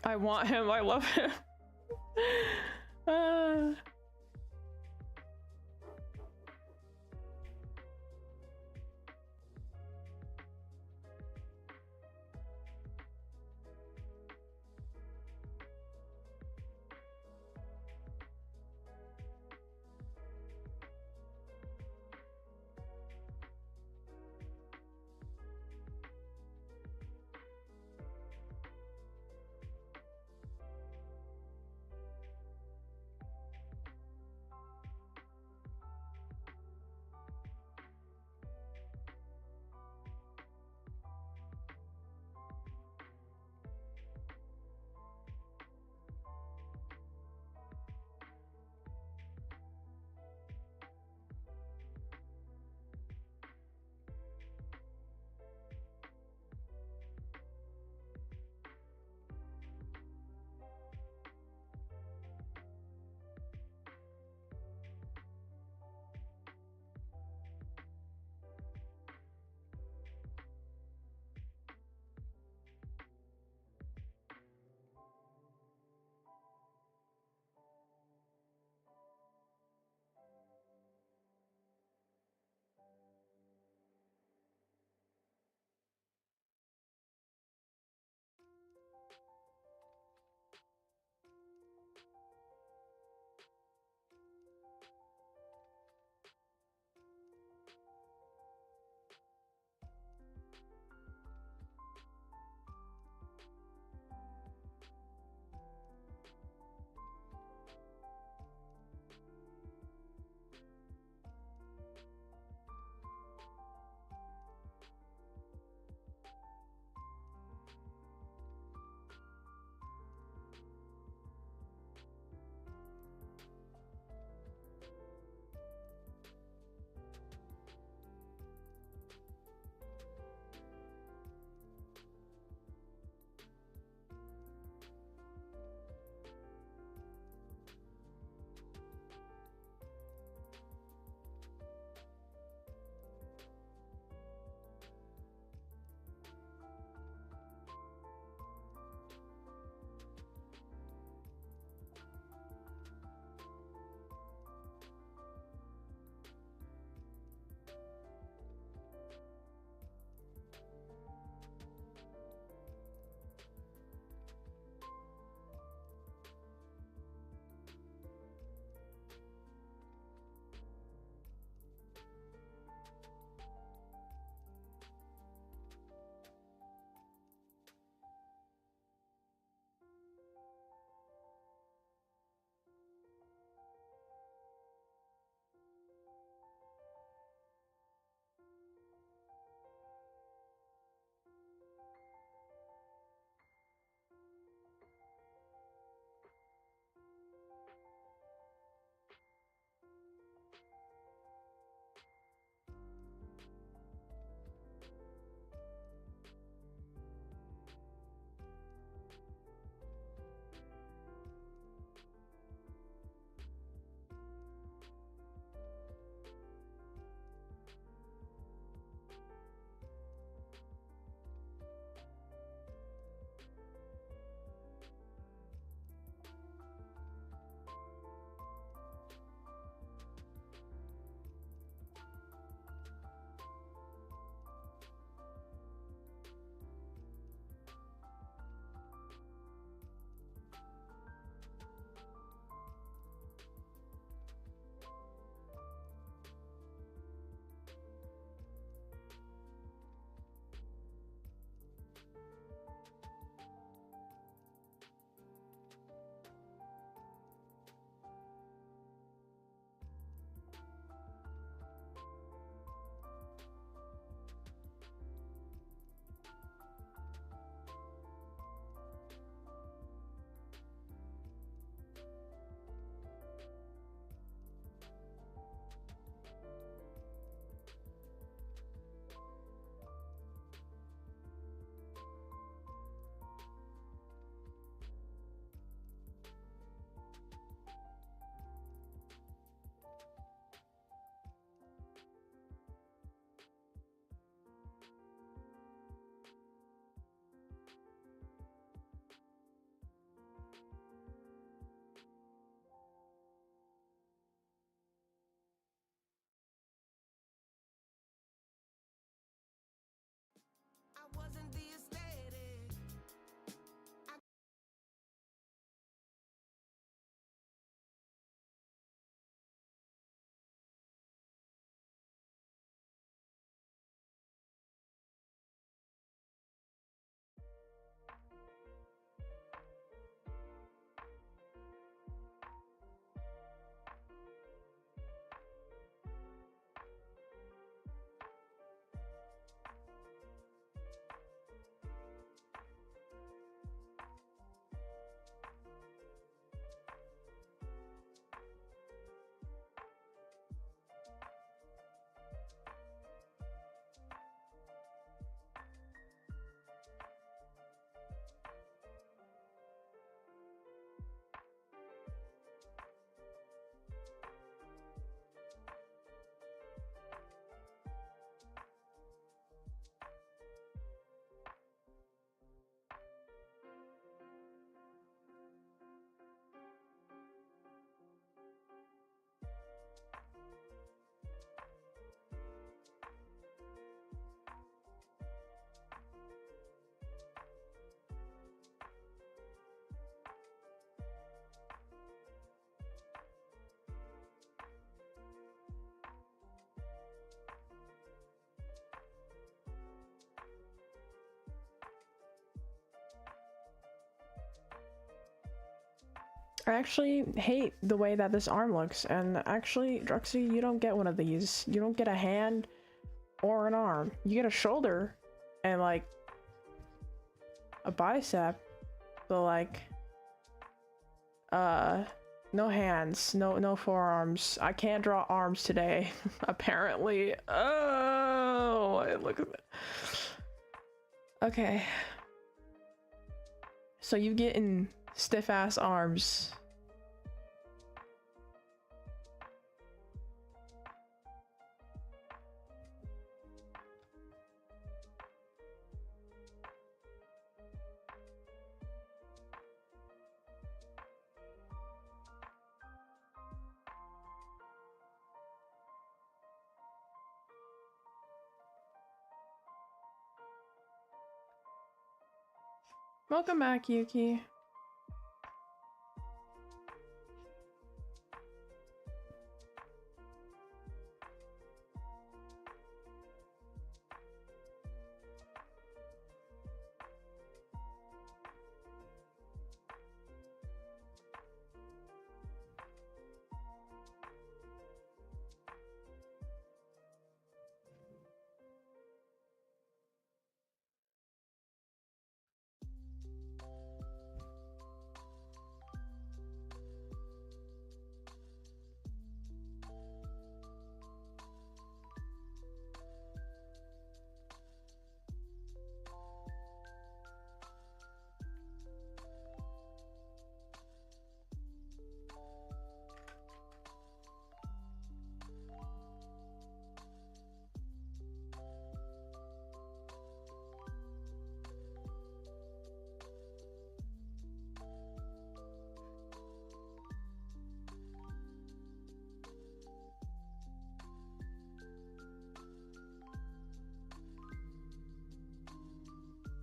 I want him. I love him. uh... I actually hate the way that this arm looks, and actually, Druxy, you don't get one of these. You don't get a hand or an arm. You get a shoulder and like a bicep, but like no hands, no forearms. I can't draw arms today, apparently. Oh, look at that. Okay. So you getting stiff ass arms. Welcome back, Yuki.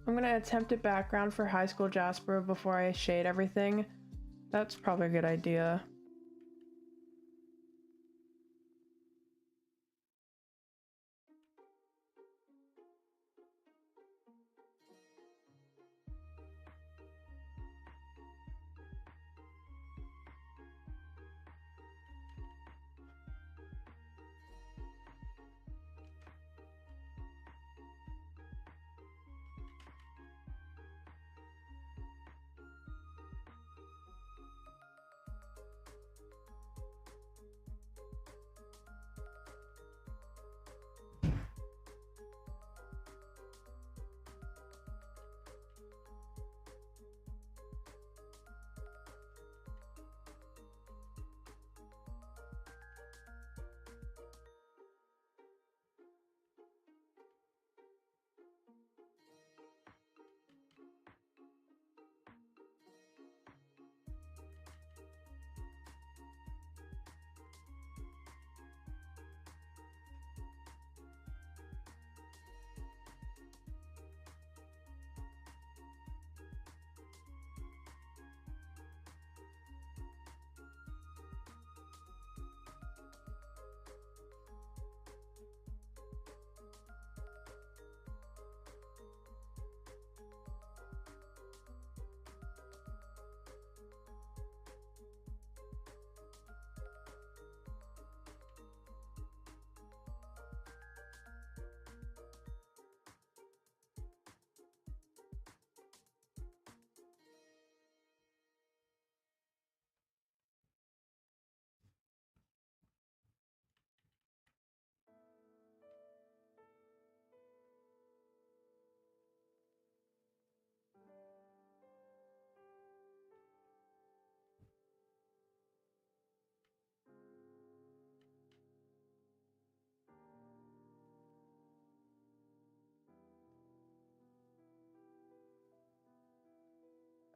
I'm gonna attempt a background for High School Jasper before I shade everything. That's probably a good idea.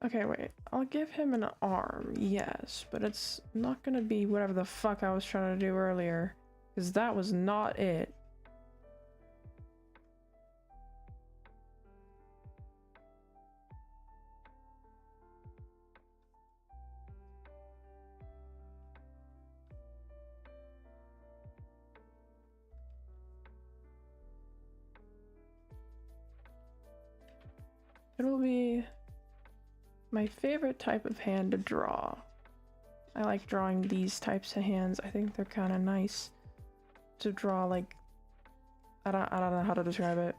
Okay, wait. I'll give him an arm, yes, but it's not gonna be whatever the fuck I was trying to do earlier, because that was not it. It'll be my favorite type of hand to draw. I like drawing these types of hands. I think they're kind of nice to draw. Like, I don't know how to describe it.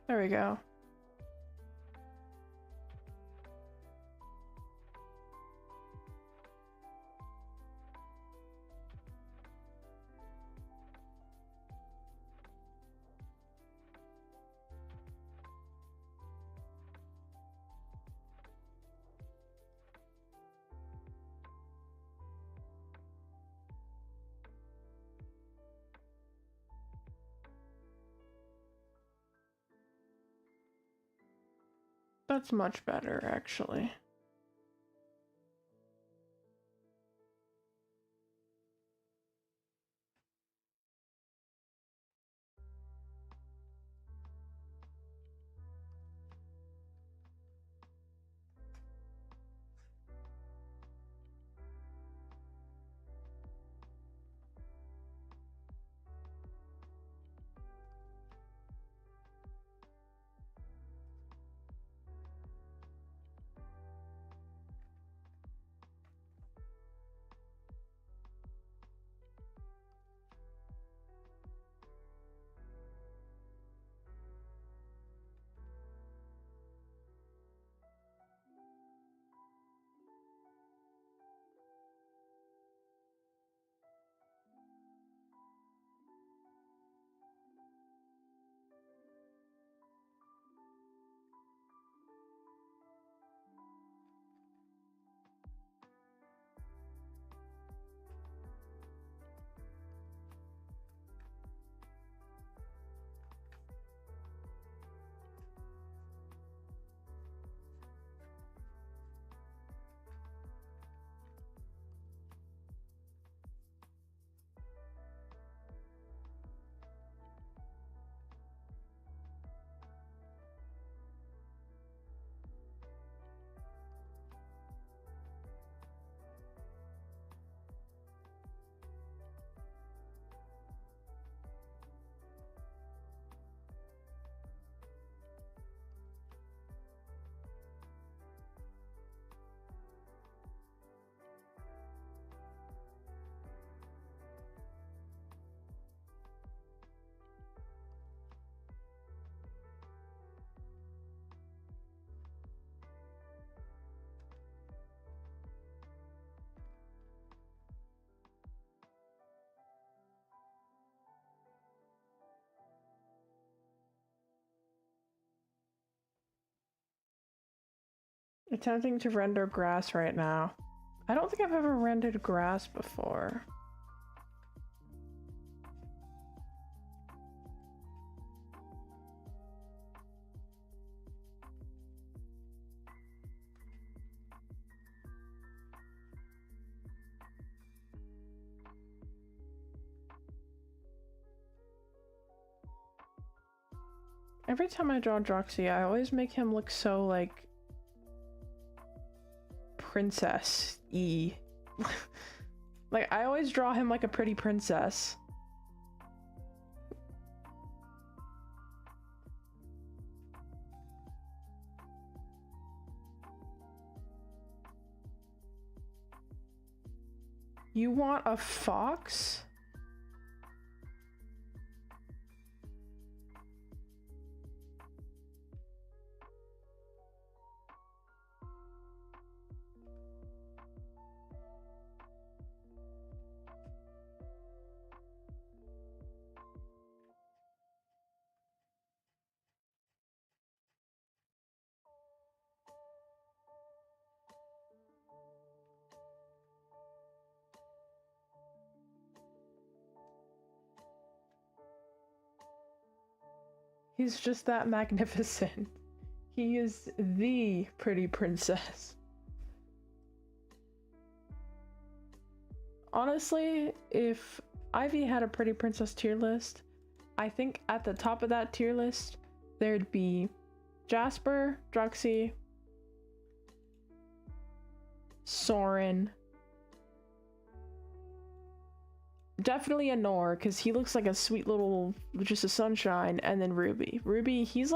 There we go. That's much better, actually. Attempting to render grass right now. I don't think I've ever rendered grass before. Every time I draw Droxy, I always make him look so, like, princess-y. Like, I always draw him like a pretty princess. You want a fox? He's just that magnificent. He is the pretty princess. Honestly, if Ivy had a pretty princess tier list, I think at the top of that tier list, there'd be Jasper, Droxy, Soren, definitely Anor, because he looks like a sweet little, just a sunshine, and then Ruby. Ruby, he's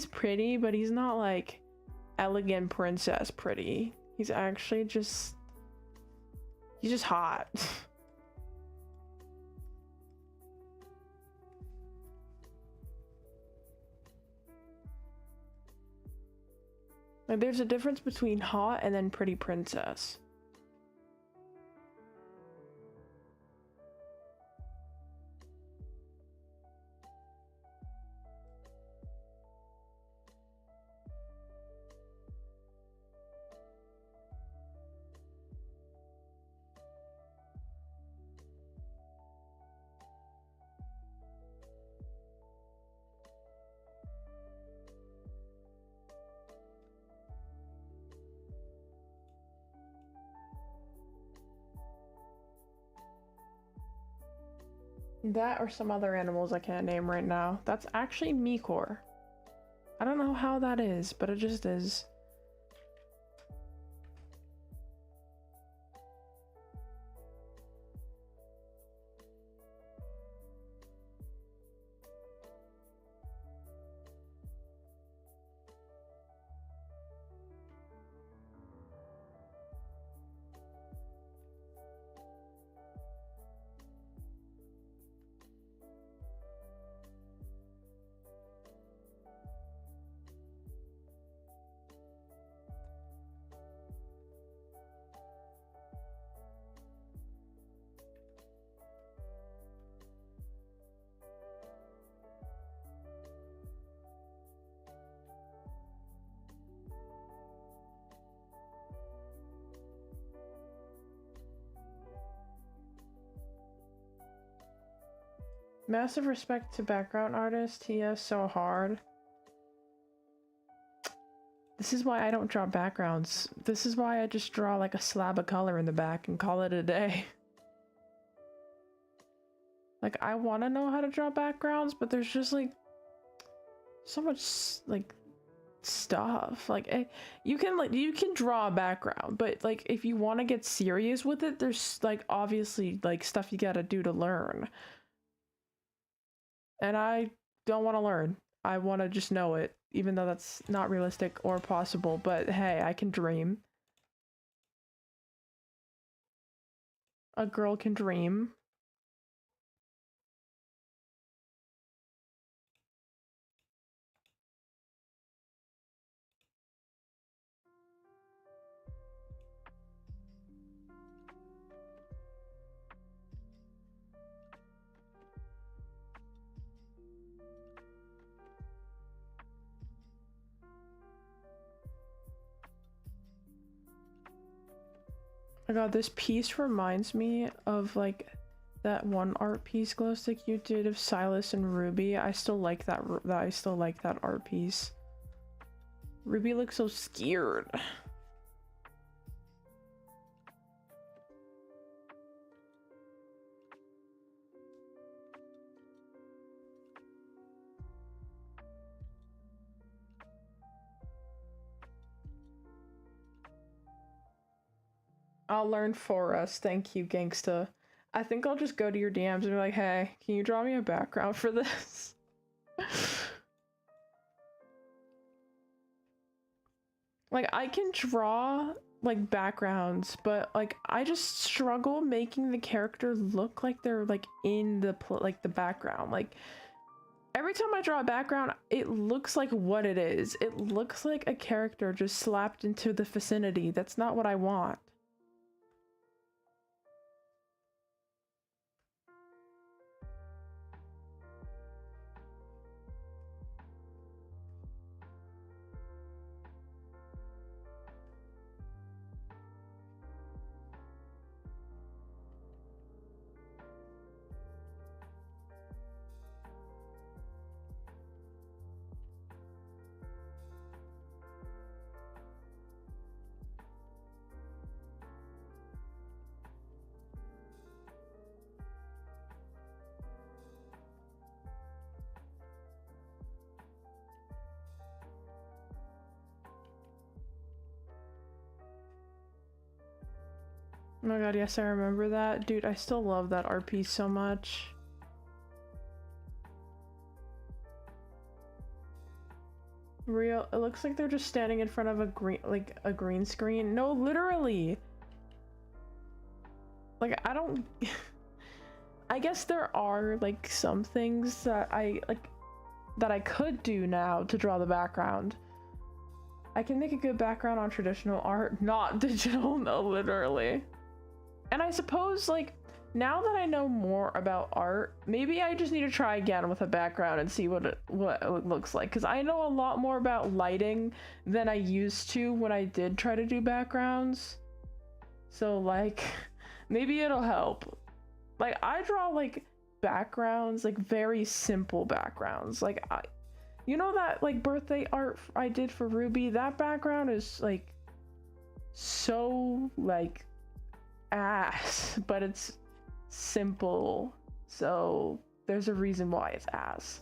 pretty, but he's not like elegant princess pretty. He's actually just, he's just hot. Like, there's a difference between hot and then pretty princess. That or some other animals I can't name right now. That's actually Mekor. I don't know how that is, but it just is. Massive respect to background artist. He is so hard. This is why I don't draw backgrounds. This is why I just draw like a slab of color in the back and call it a day. Like, I want to know how to draw backgrounds, but there's just like so much like stuff. Like, you can draw a background, but like if you want to get serious with it, there's like obviously like stuff you gotta do to learn. And I don't want to learn. I want to just know it, even though that's not realistic or possible. But hey, I can dream. A girl can dream. Oh my god, this piece reminds me of like that one art piece glow stick you did of Silas and Ruby. I still like that. I still like that art piece. Ruby looks so scared. I'll learn for us. Thank you, gangsta. I think I'll just go to your DMs and be like, hey, can you draw me a background for this? Like, I can draw, like, backgrounds, but, like, I just struggle making the character look like they're, like, in the, the background. Like, every time I draw a background, it looks like what it is. It looks like a character just slapped into the vicinity. That's not what I want. Oh my god, yes, I remember that. Dude, I still love that art piece so much. Real, it looks like they're just standing in front of a green screen. No, literally. Like, I don't... I guess there are, like, some things that I could do now to draw the background. I can make a good background on traditional art, not digital, no, literally. And I suppose, like, now that I know more about art, maybe I just need to try again with a background and see what it looks like. Because I know a lot more about lighting than I used to when I did try to do backgrounds. So, like, maybe it'll help. Like, I draw, like, backgrounds, like, very simple backgrounds. Like, you know that, like, birthday art I did for Ruby? That background is, like, so, like, ass, but it's simple, so there's a reason why it's ass.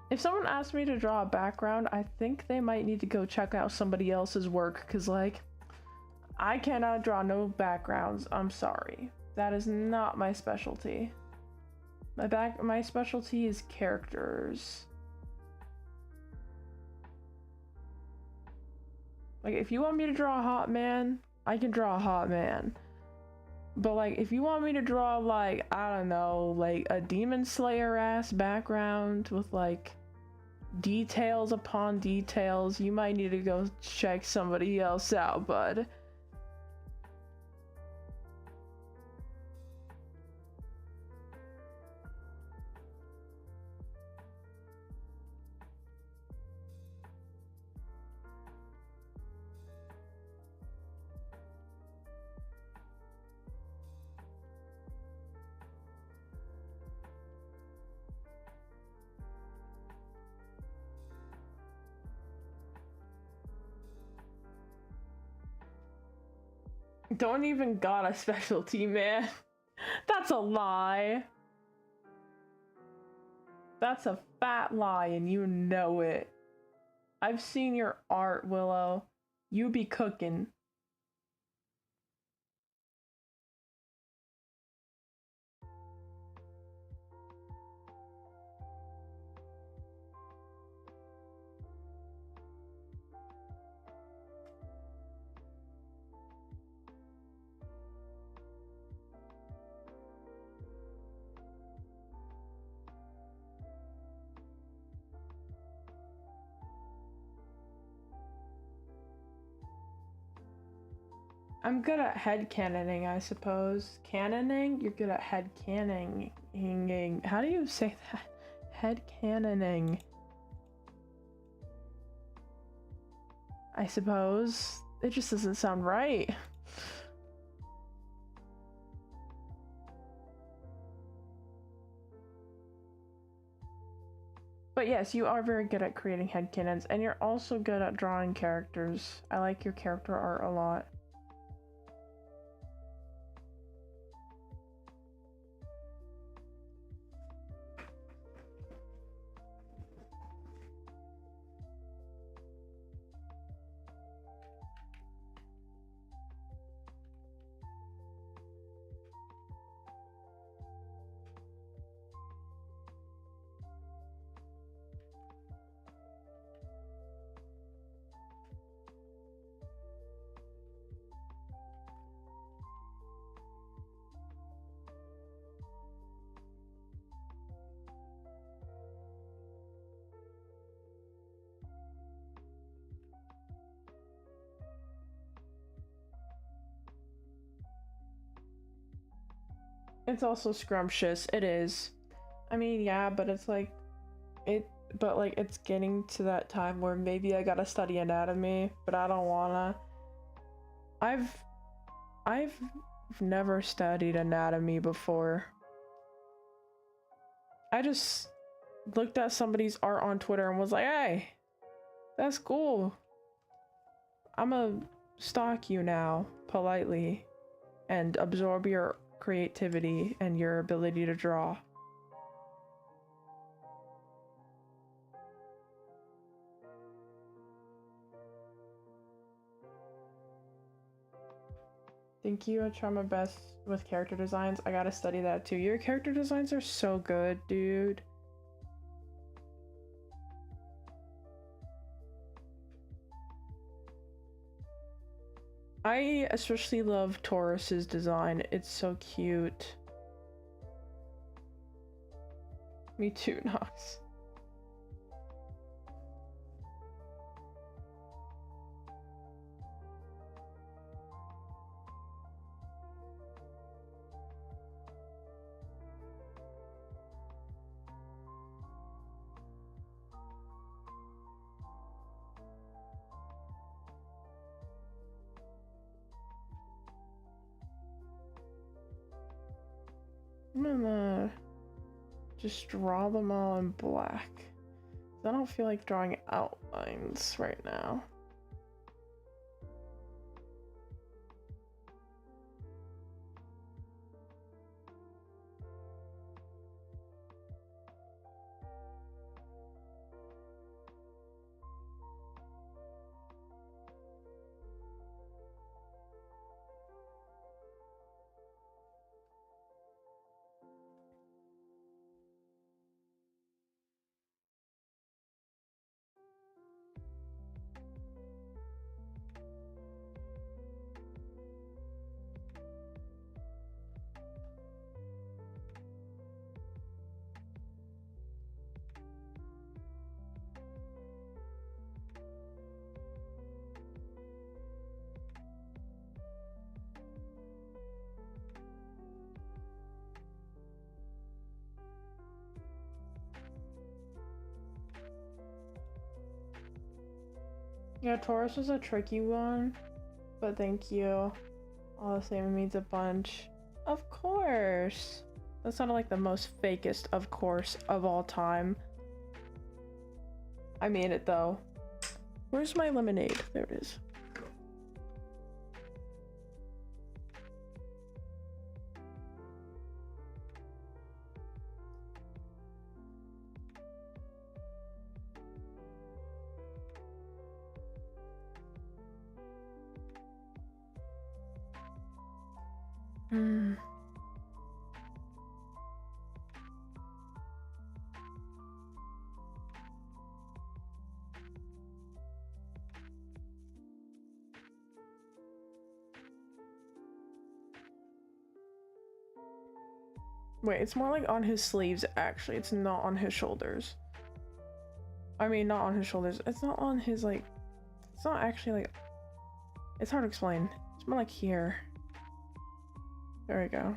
If someone asked me to draw a background, I think they might need to go check out somebody else's work, because, like, I cannot draw no backgrounds. I'm sorry. That is not my specialty. My specialty is characters. Like, if you want me to draw a hot man, I can draw a hot man. But, like, if you want me to draw, like, I don't know, like, a demon slayer ass background with, like, details upon details, you might need to go check somebody else out, bud. Don't even got a specialty, man. That's a lie. That's a fat lie, and you know it. I've seen your art, Willow. You be cooking. I'm good at headcanoning, I suppose. Canoning? You're good at headcanoning. How do you say that? Headcanoning. I suppose. It just doesn't sound right. But yes, you are very good at creating headcanons, and you're also good at drawing characters. I like your character art a lot. It's also scrumptious. It is. I mean, yeah, but it's like but like it's getting to that time where maybe I gotta study anatomy, but I don't wanna. I've never studied anatomy before. I just looked at somebody's art on Twitter and was like, hey, that's cool. I'ma stalk you now, politely, and absorb your creativity and your ability to draw. Thank you. I try my best with character designs. I gotta study that too. Your character designs are so good, dude. I especially love Taurus's design. It's so cute. Me too, Nox. I'm gonna just draw them all in black. I don't feel like drawing outlines right now. Yeah, Taurus was a tricky one, but thank you. All the same, it means a bunch. Of course! That sounded like the most fakest of course of all time. I made it though. Where's my lemonade? There it is. Wait, it's more like on his sleeves actually. It's not on his shoulders. I mean, not on his shoulders. It's not on his like, it's not actually like, it's hard to explain. It's more like here. There we go.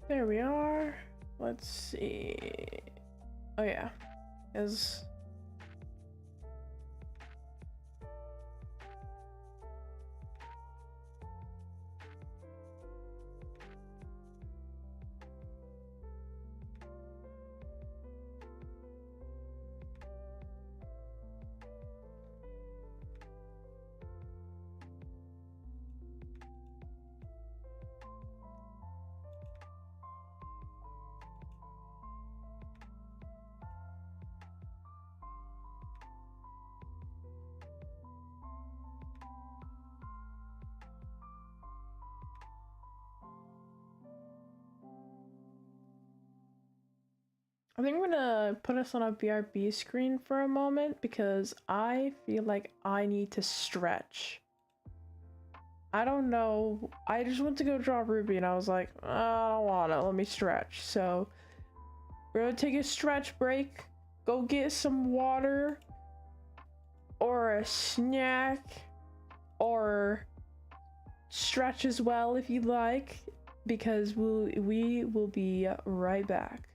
There we are. Let's see. Oh yeah, is I think I'm gonna put us on a BRB screen for a moment because I feel like I need to stretch. I don't know. I just went to go draw Ruby and I was like, I don't wanna. Let me stretch. So we're gonna take a stretch break. Go get some water or a snack or stretch as well if you'd like because we will be right back.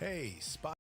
Hey, spot.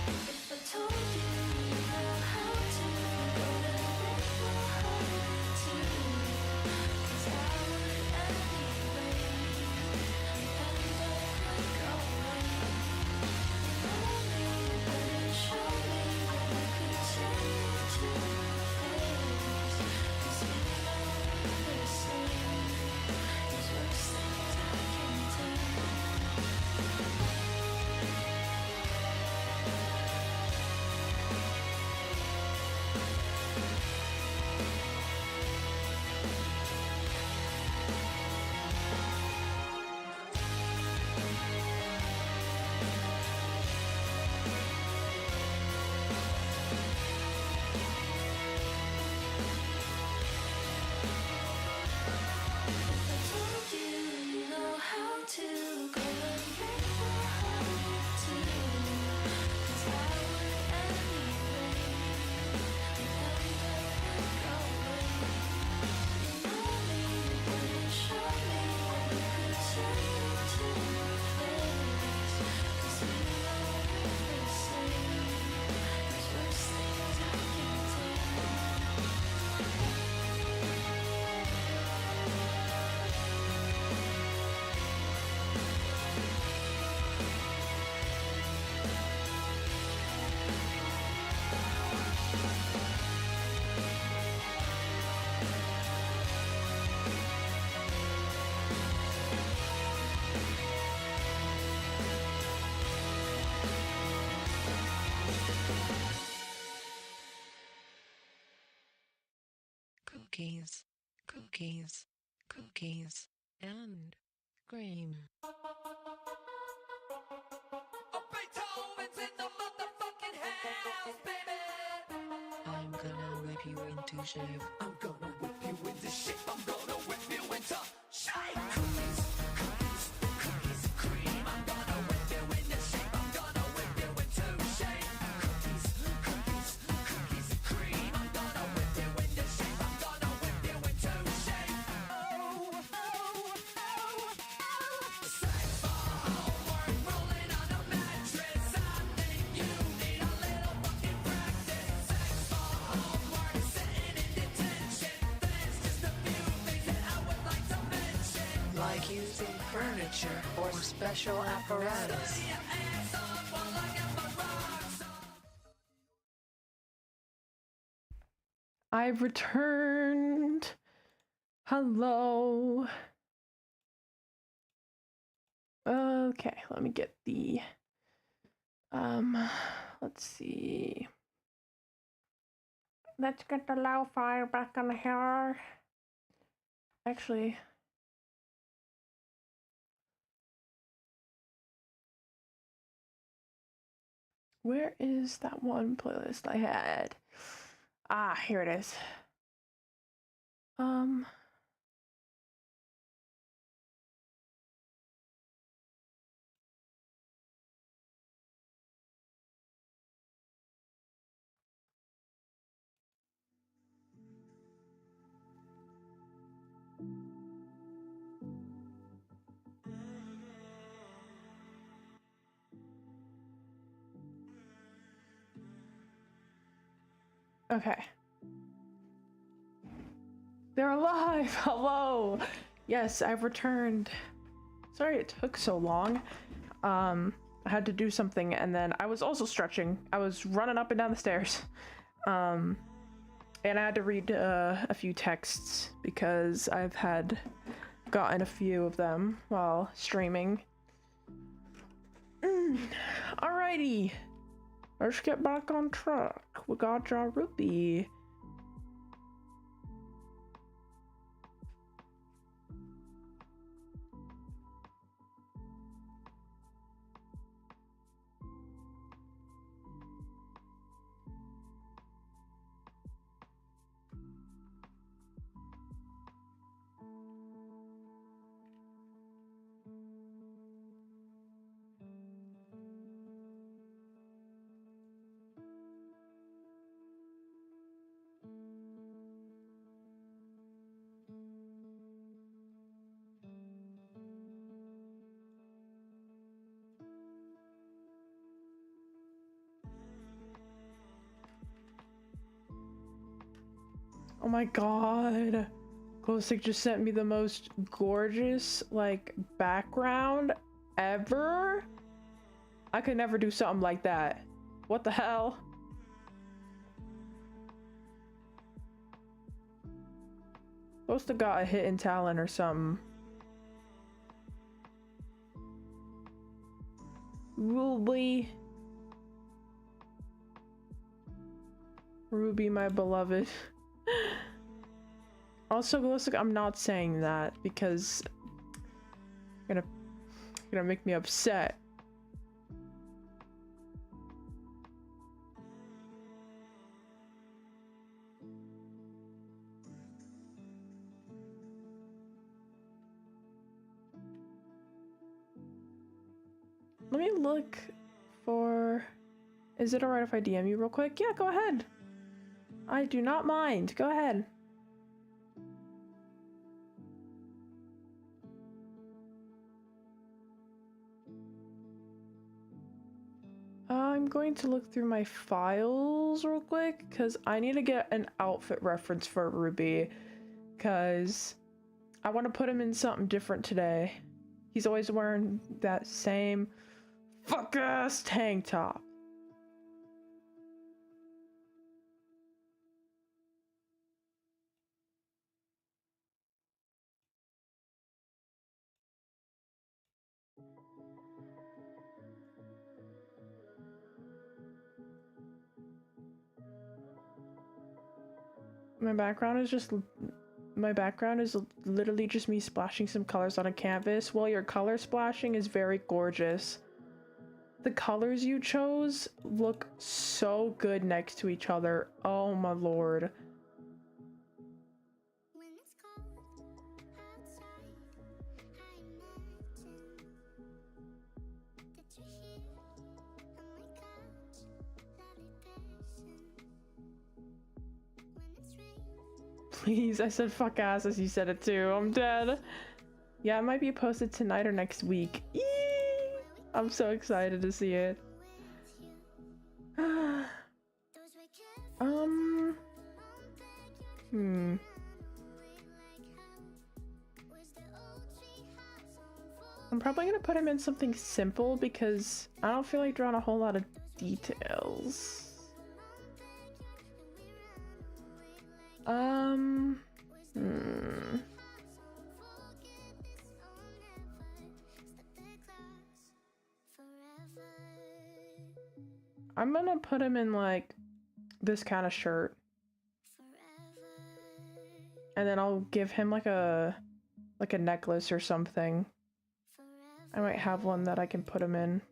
If I told you, you know how to, gonna break my heart too. 'Cause I would anyway, and I could go away. Know me, better show me what I could tell you to my face. 'Cause you know the same, there's worse things I can take. If I told you, you know how to, gonna break my heart too. 'Cause I would anyway, and I could go away. You know me, better show me what I could tell you to my face. 'Cause you know the same, there's worse things I can take. Cookies, cookies, cookies, and cream. Beethoven's in the motherfucking house, baby. I'm gonna whip you into shape. I'm gonna whip you into shape. I'm gonna whip you into shape. Cookies, cookies, cookies and cream. I'm gonna whip you into shape. I'm gonna whip you into shape. Cookies, cookies, cookies and cream. I'm gonna whip you into shape. I'm gonna whip you into shape. Sex for homework, rolling on a mattress. I think you need a little fucking practice. Sex for homework, sitting in detention. There's just a few things that I would like to mention. Like using furniture or special apparatus. Your ass off while I get my rocks off. I've returned. Hello. Okay, let me get the let's see. Let's get the loud fire back on here. Actually, where is that one playlist I had? Ah, here it is. Okay. They're alive! Hello! Yes, I've returned. Sorry it took so long. I had to do something and then I was also stretching. I was running up and down the stairs. And I had to read a few texts because I've gotten a few of them while streaming. Alrighty. Let's get back on track. We got Ja Rupee. Oh my god. Glowstick just sent me the most gorgeous, like, background ever. I could never do something like that. What the hell? Supposed to got a hidden talent or something. Ruby. Ruby, my beloved. Also, Glowstick, I'm not saying that because you're gonna make me upset. Let me look for... Is it alright if I DM you real quick? Yeah, go ahead. I do not mind. Go ahead. I'm going to look through my files real quick because I need to get an outfit reference for Ruby because I want to put him in something different today. He's always wearing that same fuck-ass tank top. My background is literally just me splashing some colors on a canvas. Well, your color splashing is very gorgeous. The colors you chose look so good next to each other. Oh my lord. Please, I said fuck ass as you said it too. I'm dead. Yeah, it might be posted tonight or next week. Eee! I'm so excited to see it. I'm probably gonna put him in something simple because I don't feel like drawing a whole lot of details. I'm gonna put him in like this kind of shirt. And then I'll give him like a necklace or something. I might have one that I can put him in.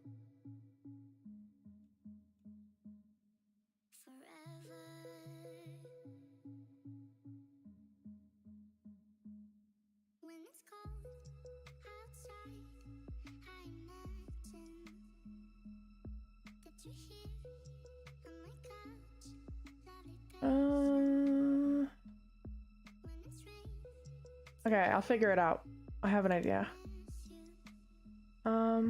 Okay, I'll figure it out. I have an idea. I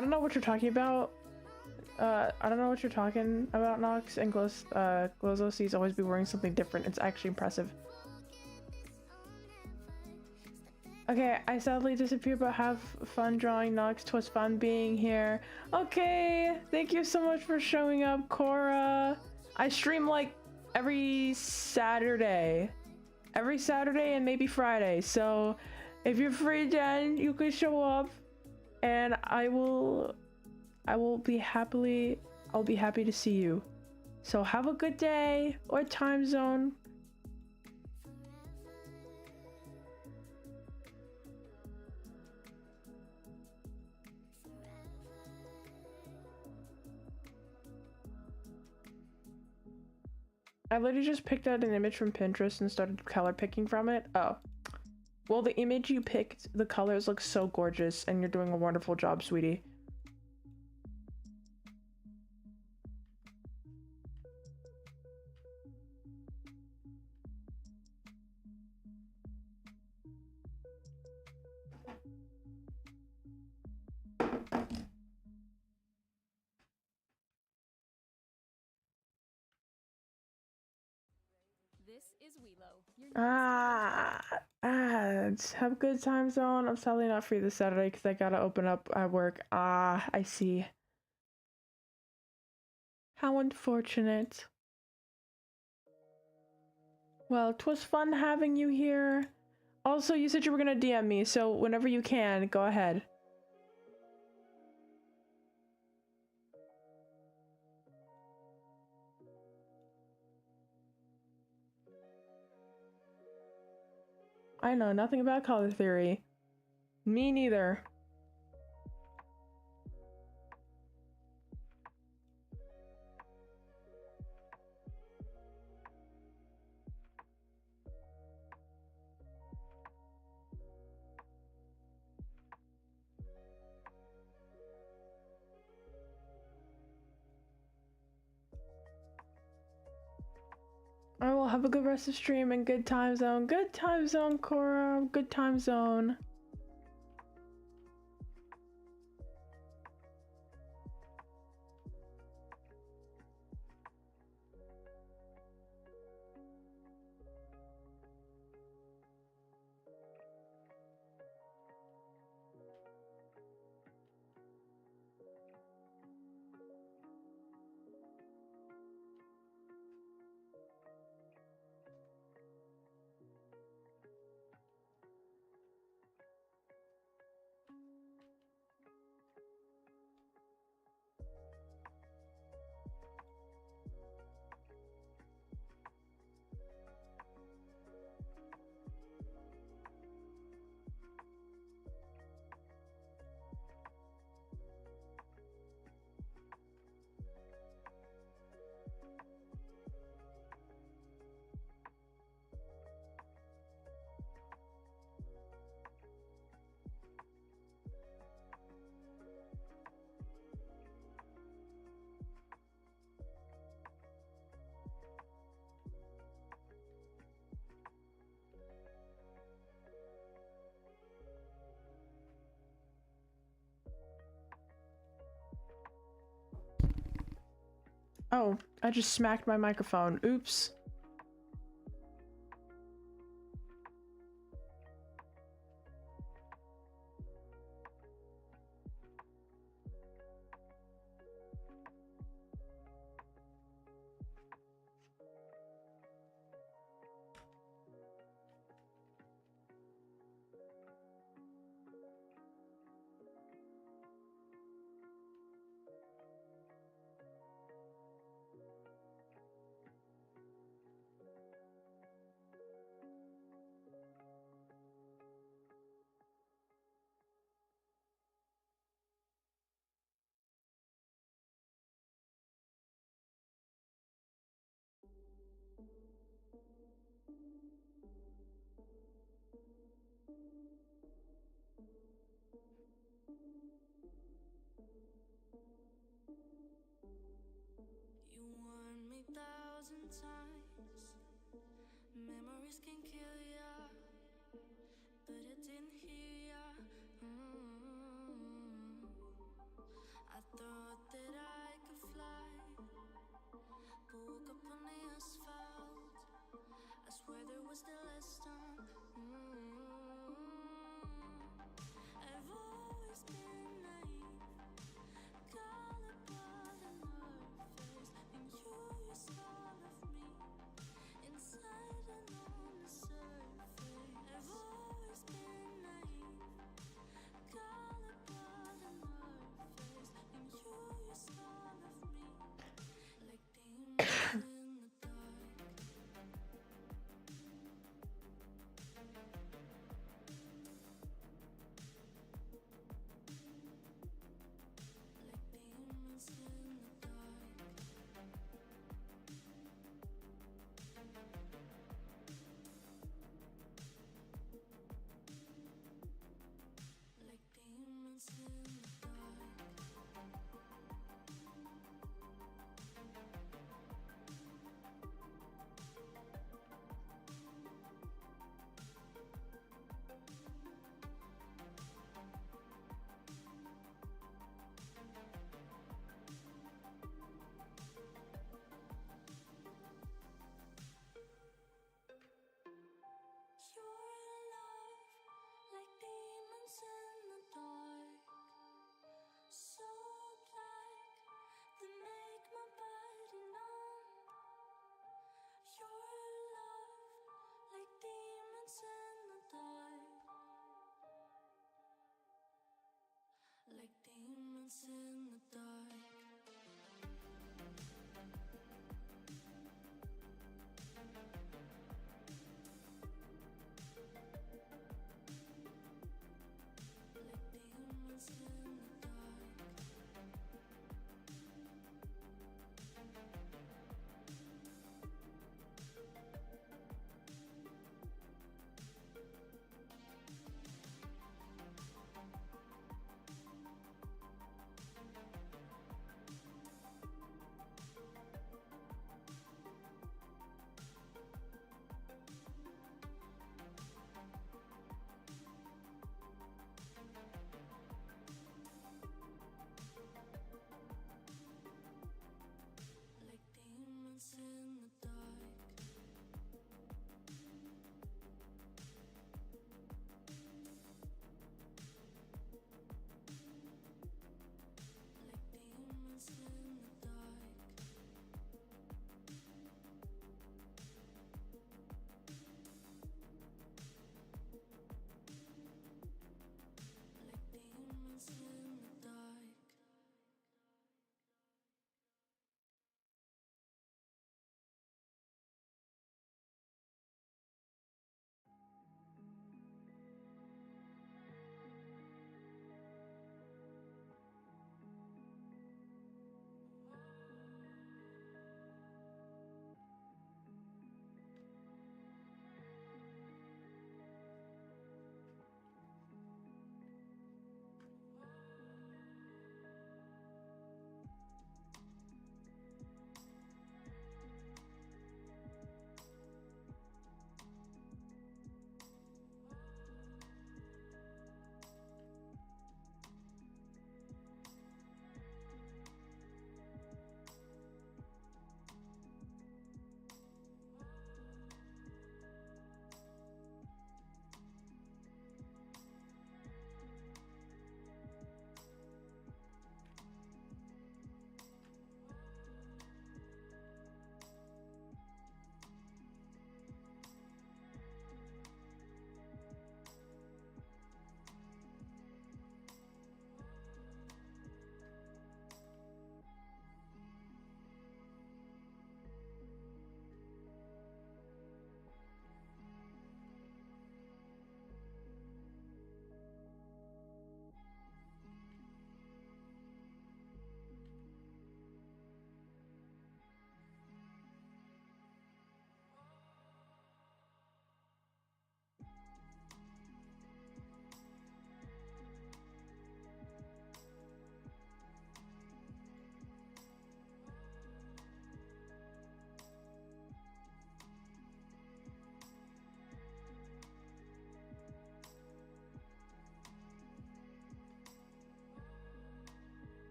don't know what you're talking about. I don't know what you're talking about, Nox, and Glozo sees always be wearing something different. It's actually impressive. Okay, I sadly disappeared, but have fun drawing, Nox. 'Twas fun being here. Okay, thank you so much for showing up, Cora. I stream like every Saturday and maybe Friday. So if you're free, then you can show up, and I'll be happy to see you. So have a good day or time zone. I literally just picked out an image from Pinterest and started color picking from it. Oh. Well, the image you picked, the colors look so gorgeous, and you're doing a wonderful job, sweetie. This is Willow. Your Ads. Have a good time zone. I'm sadly not free this Saturday because I gotta open up at work. I see. How unfortunate. Well, 'twas fun having you here. Also, you said you were gonna DM me, so whenever you can, go ahead. I know nothing about color theory. Me neither. I will have a good rest of stream and good time zone. Good time zone, Cora. Good time zone. Oh, I just smacked my microphone. Oops. You warned me 1,000 times. Memories can kill ya, but I didn't hear ya. I thought that I could fly, but woke up on the asphalt. I swear there was the last time. I've always been naive, gullible in my face, and you used all of me inside and on the surface. I've always been naive, gullible in my face, and you used all of me like demons in the dark. demons in the dark. Like demons in the dark. Like demons in the dark. Like demons in the dark. Like demons in the dark.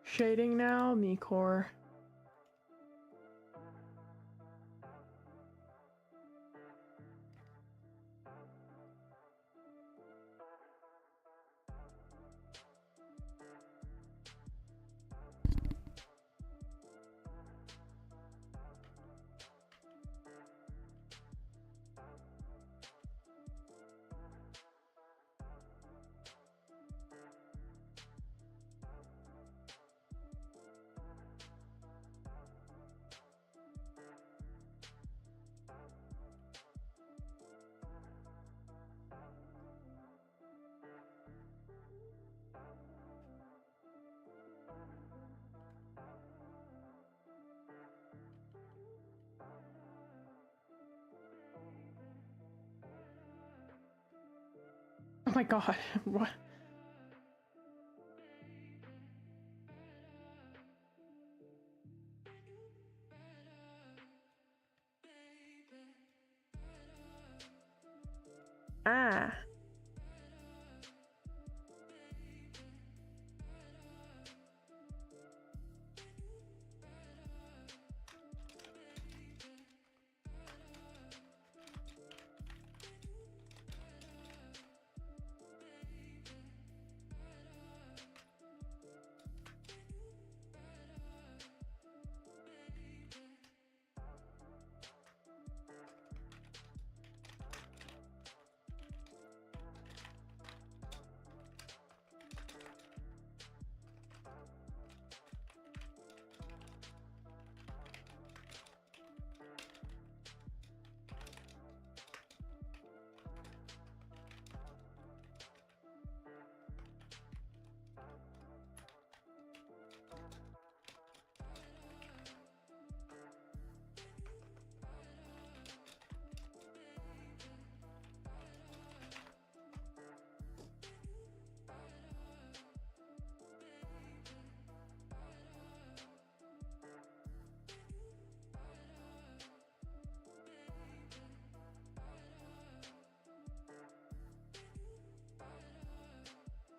Shading now, ⴡᴇʟᴄᴏᴍᴇ. my god. What? Ah.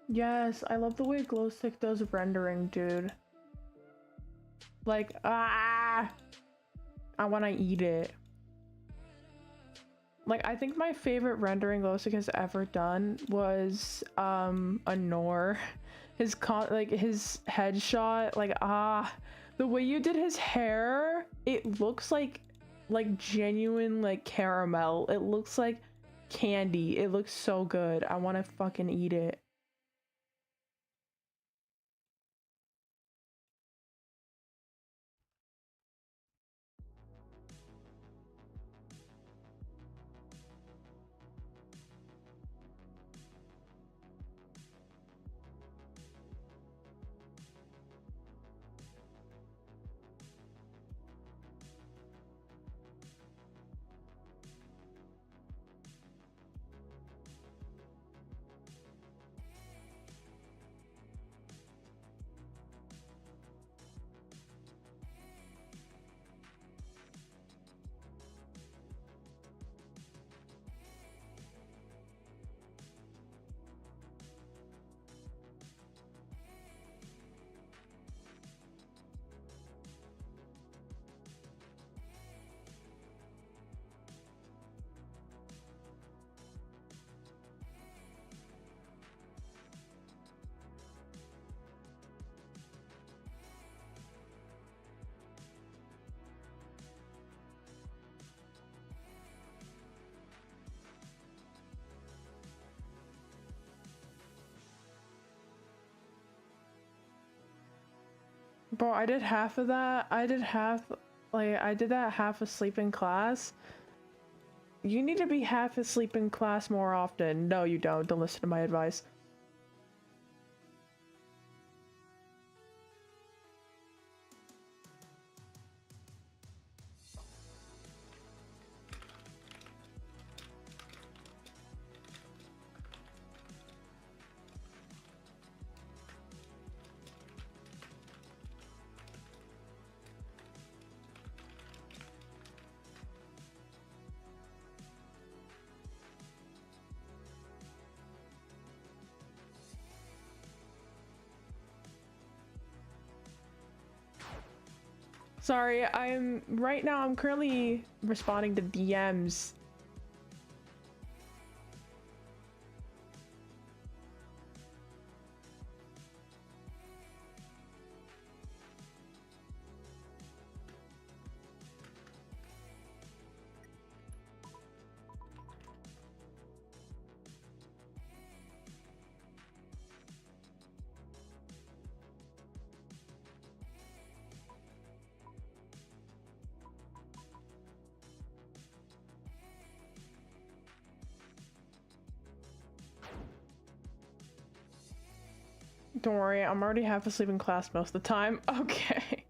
Yes, I love the way Glowstick does rendering, dude. Like, I want to eat it. Like, I think my favorite rendering Glowstick has ever done was Anor. His his headshot, like, the way you did his hair, it looks like genuine like caramel. It looks like candy. It looks so good. I want to fucking eat it. Bro, I did half of that. I did that half asleep in class. You need to be half asleep in class more often. No, you don't. Don't listen to my advice. Sorry, right now I'm currently responding to DMs. Don't worry, I'm already half asleep in class most of the time. Okay.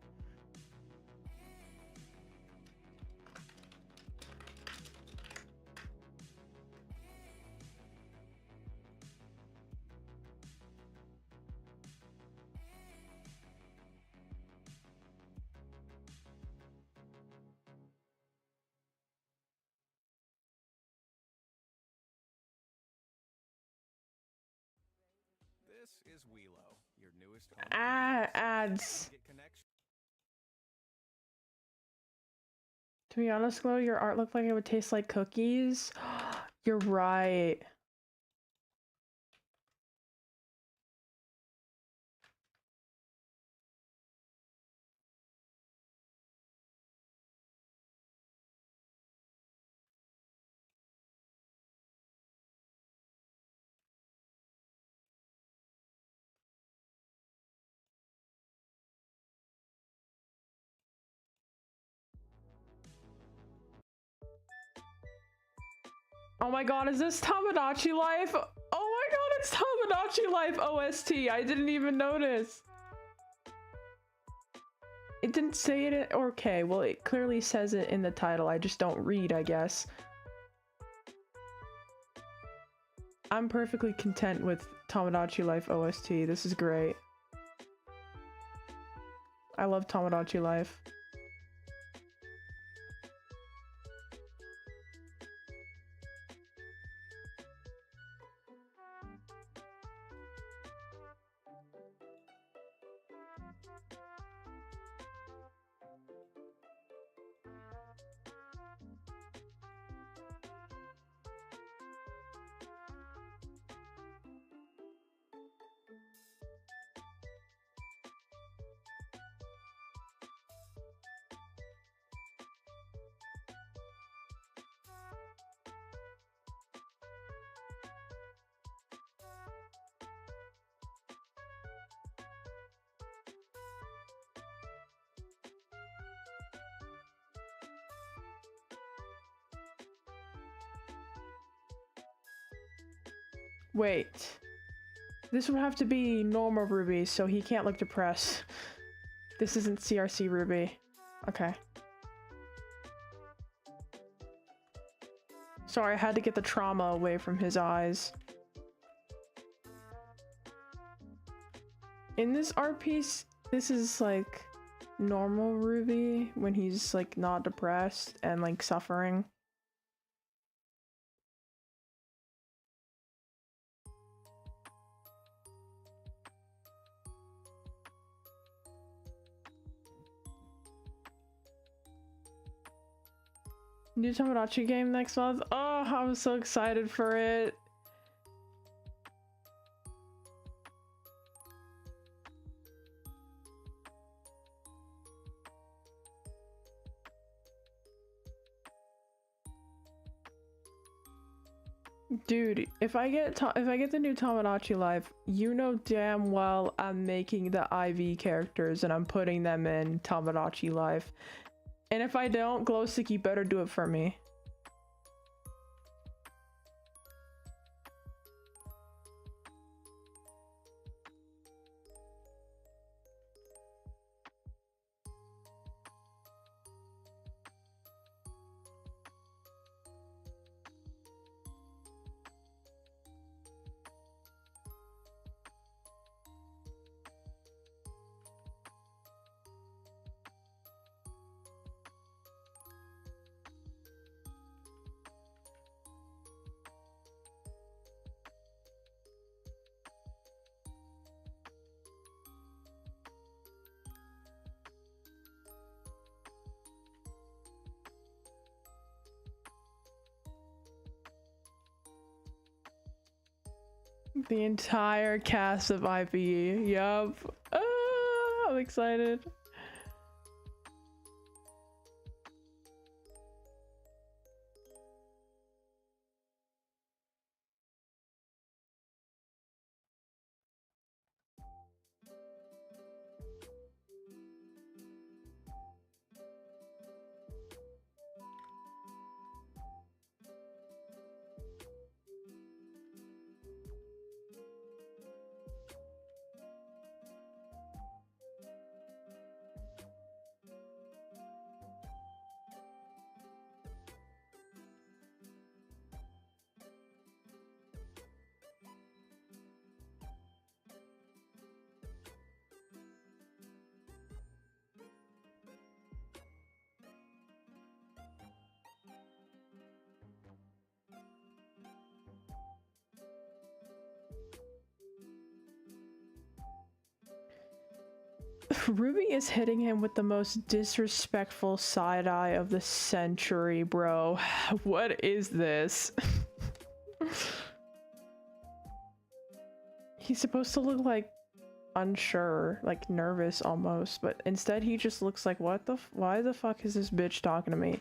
This is Wheelo, your newest Ads. To be honest, Glow, your art looked like it would taste like cookies. You're right. Oh my god, is this Tamagotchi Life? Oh my god, it's Tamagotchi Life OST. I didn't even notice. It didn't say it. Okay, well, it clearly says it in the title. I just don't read, I guess. I'm perfectly content with Tamagotchi Life OST. This is great. I love Tamagotchi Life. Wait. This would have to be normal Ruby, so he can't look depressed. This isn't CRC Ruby. Okay. Sorry, I had to get the trauma away from his eyes. In this art piece, this is like normal Ruby when he's like not depressed and like suffering. New Tamagotchi game next month. Oh, I'm so excited for it. Dude, if I get the new Tamagotchi Life, you know damn well I'm making the IV characters and I'm putting them in Tamagotchi Life. And if I don't, Glowstick, you better do it for me. The entire cast of IPE. Yup. Ah, I'm excited. Ruby is hitting him with the most disrespectful side eye of the century, bro. What is this? He's supposed to look like unsure, like nervous almost, but instead he just looks like, what the why the fuck is this bitch talking to me?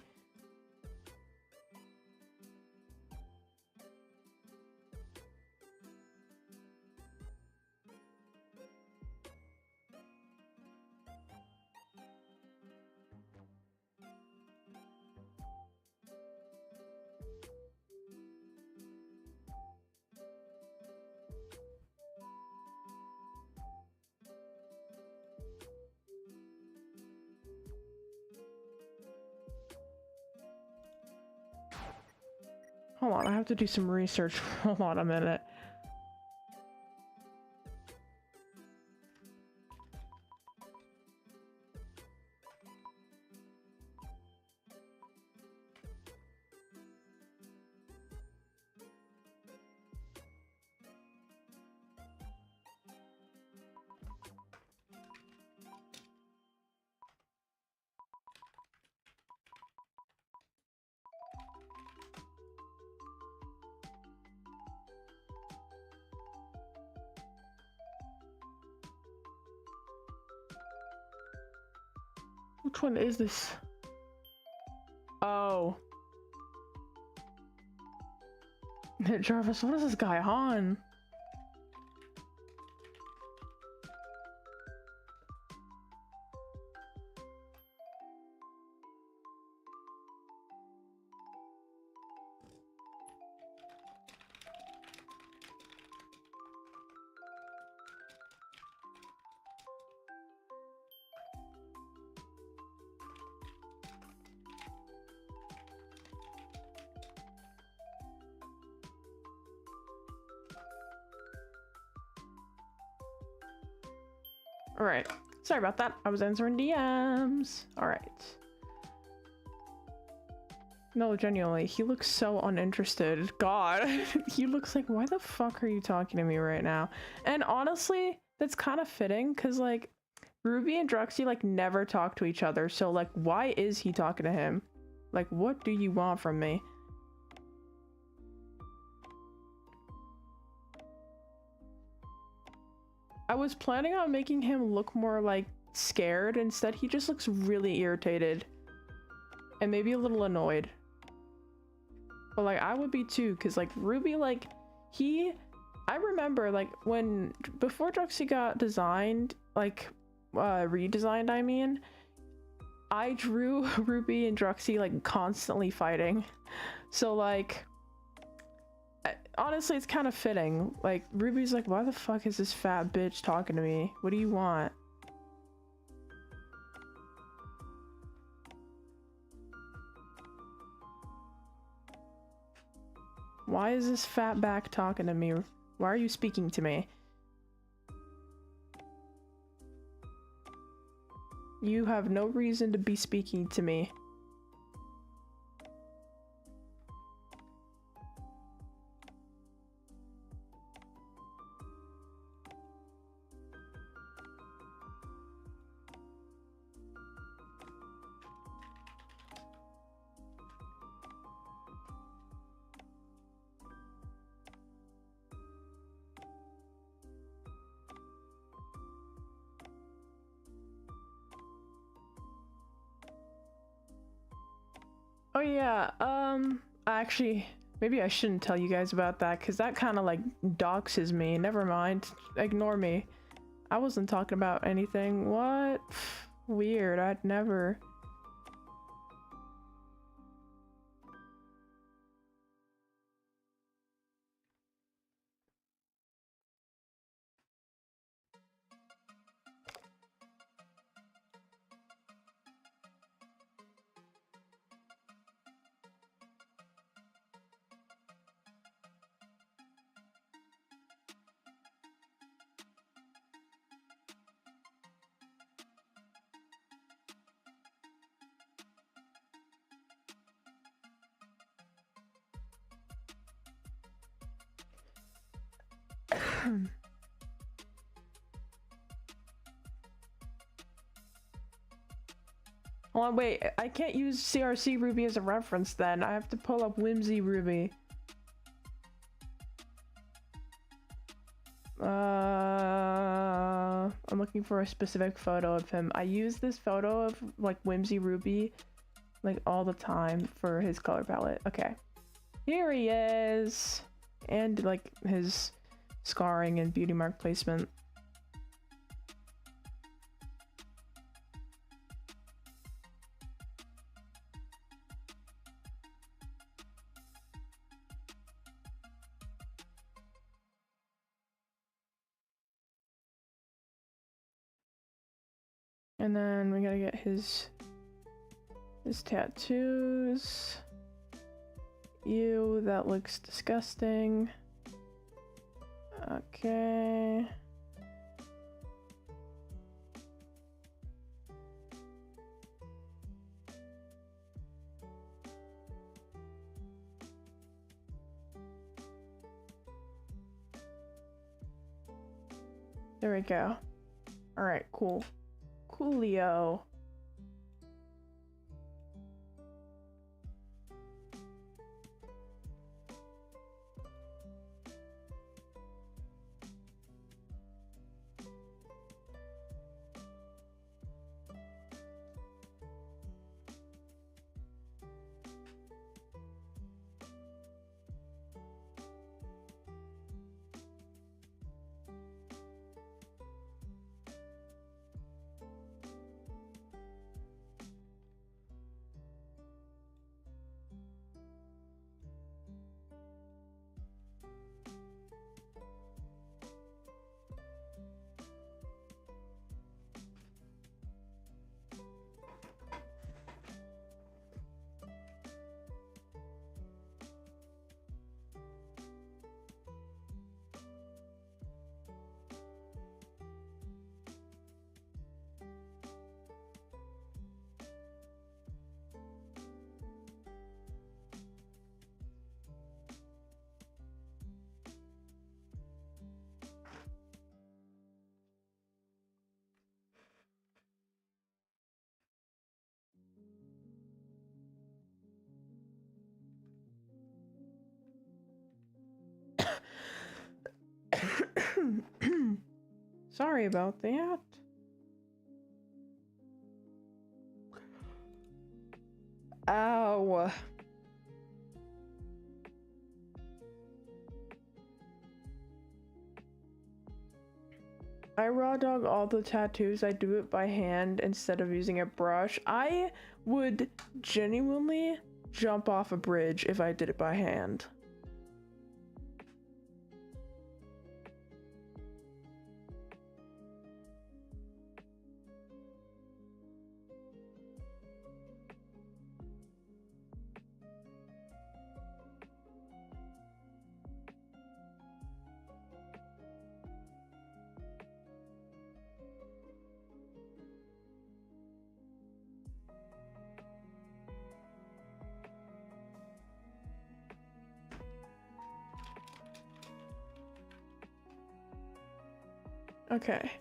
Hold on, I have to do some research. Hold on a minute. Which one is this? Oh. Jarvis, what is this guy on? Alright. Sorry about that. I was answering DMs. Alright. No, genuinely, he looks so uninterested. God. He looks like, why the fuck are you talking to me right now? And honestly, that's kind of fitting, because, like, Ruby and Druxy, like, never talk to each other. So, like, why is he talking to him? Like, what do you want from me? I was planning on making him look more like scared. Instead, he just looks really irritated and maybe a little annoyed. But like, I would be too, because like Ruby, like I remember like before Druxy got designed, like redesigned, I mean, I drew Ruby and Druxy like constantly fighting. So like, honestly, it's kind of fitting. Like, Ruby's like, why the fuck is this fat bitch talking to me? What do you want? Why is this fat back talking to me? Why are you speaking to me? You have no reason to be speaking to me. Oh yeah, actually, maybe I shouldn't tell you guys about that, because that kind of like doxes me. Never mind. Ignore me. I wasn't talking about anything. What? Weird. I'd never. Hold on, wait. I can't use CRC Ruby as a reference then. I have to pull up Whimsy Ruby. I'm looking for a specific photo of him. I use this photo of like Whimsy Ruby like all the time for his color palette. Okay. Here he is. And like his scarring and beauty mark placement. And then we gotta get his tattoos. Ew, that looks disgusting. Okay. There we go. All right, cool. Coolio. Sorry about that. Ow. I raw dog all the tattoos. I do it by hand instead of using a brush. I would genuinely jump off a bridge if I did it by hand. Okay.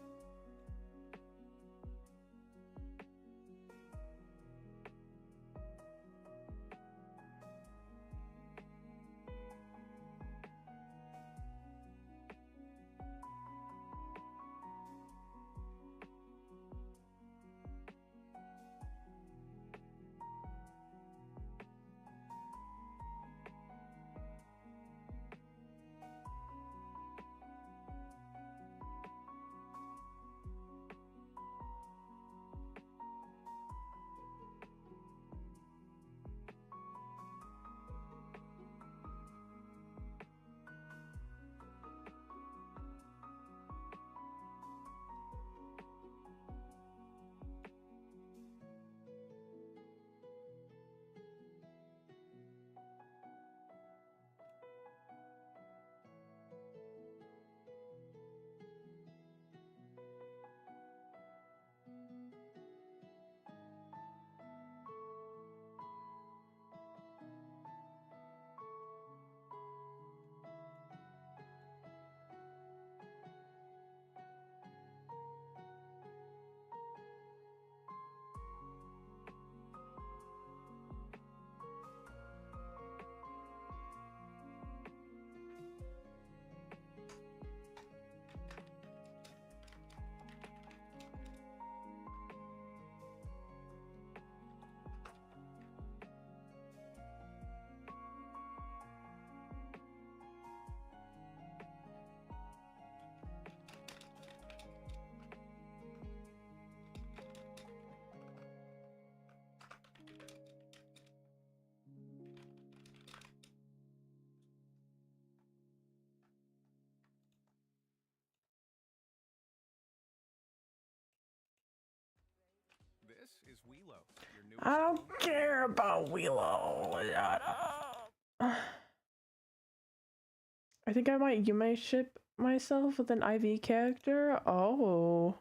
is Wheelo, your newest I don't care about Willow. I think I might Yume ship myself with an IV character. Oh.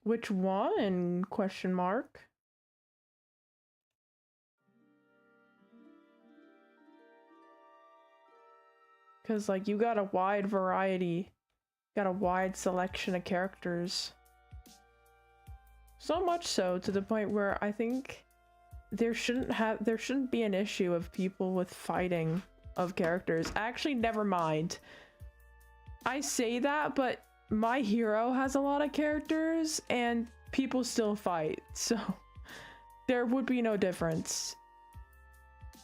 Which one? Question mark. Cause like you got a wide variety, got a wide selection of characters. So much so to the point where I think there shouldn't be an issue of people with fighting of characters. Actually, never mind. I say that, but my hero has a lot of characters and people still fight, so there would be no difference.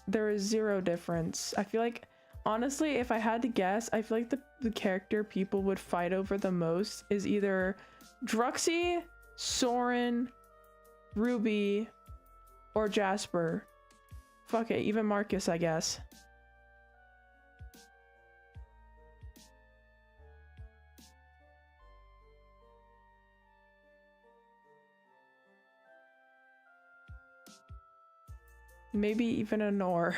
There is zero difference. I feel like, honestly, if I had to guess, I feel like the character people would fight over the most is either Druxy, Soren, Ruby, or Jasper. Fuck it, even Marcus, I guess. Maybe even a Nor.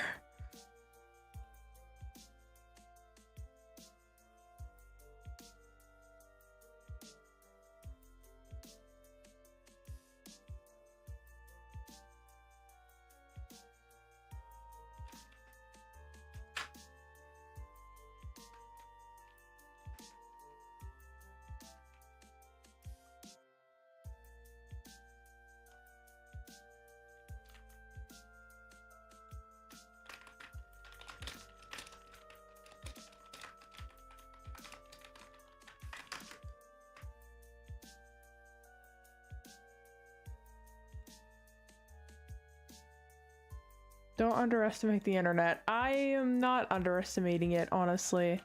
Don't underestimate the internet. I am not underestimating it, honestly.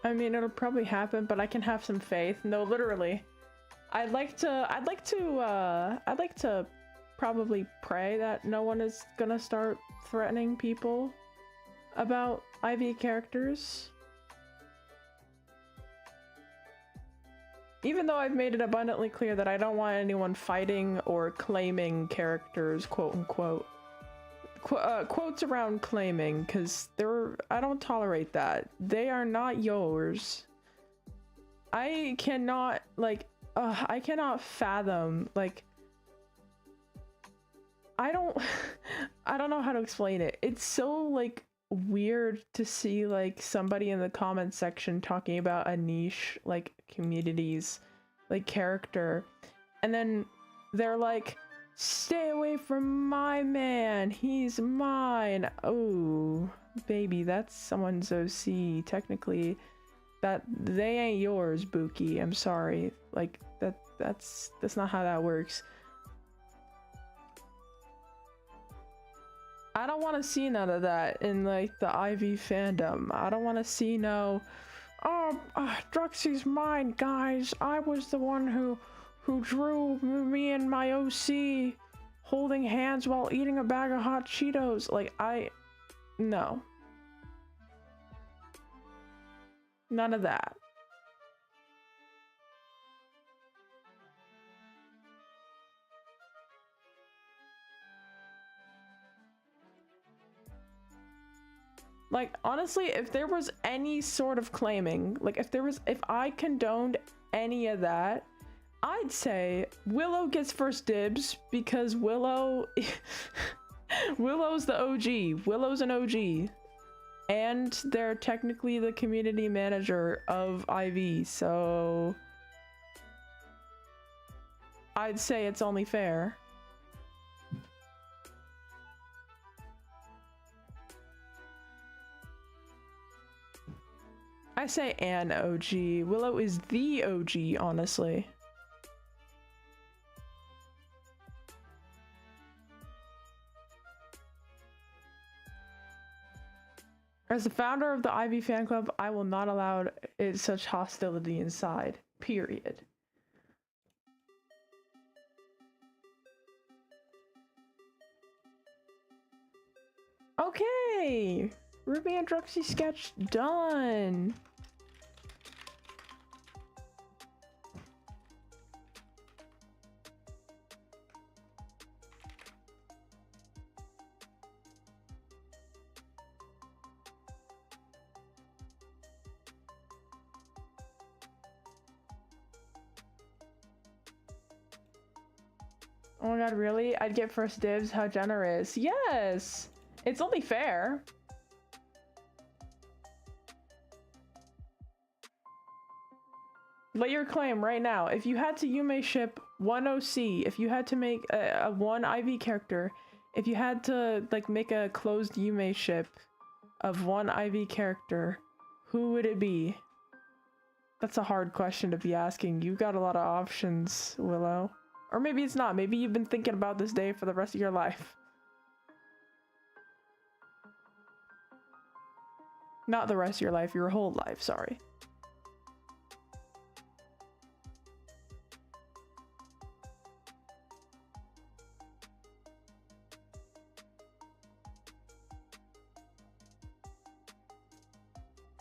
I mean, it'll probably happen, but I can have some faith. No, literally. I'd like to probably pray that no one is gonna start threatening people about IV characters. Even though I've made it abundantly clear that I don't want anyone fighting or claiming characters, quote unquote. Quotes around claiming, because I don't tolerate that. They are not yours. I cannot, like, I cannot fathom, like, I don't know how to explain it. It's so, like, weird to see, like, somebody in the comment section talking about a niche, like, community's, like, character, and then they're like, stay away from my man, he's mine. Oh, baby, that's someone's OC. Technically, they ain't yours, Buki. I'm sorry. Like, that's not how that works. I don't want to see none of that in like the IV fandom. I don't want to see no, oh, Druxy's mine, guys. I was the one who drew me and my OC holding hands while eating a bag of hot Cheetos. Like, no. None of that. Like, honestly, if there was any sort of claiming, like if I condoned any of that, I'd say Willow gets first dibs because Willow's the OG. Willow's an OG. And they're technically the community manager of IV, so I'd say it's only fair. I say an OG. Willow is the OG, honestly. As the founder of the Ivy fan club, I will not allow such hostility inside. Period. Okay! Ruby and Druxy sketch done! Oh my god, really? I'd get first dibs? How generous. Yes! It's only fair. Lay your claim right now. If you had to Yume ship one OC, if you had to make a one IV character, if you had to like make a closed Yume ship of one IV character, who would it be? That's a hard question to be asking. You got a lot of options, Willow. Or maybe it's not. Maybe you've been thinking about this day for the rest of your life. Not the rest of your life, your whole life, sorry.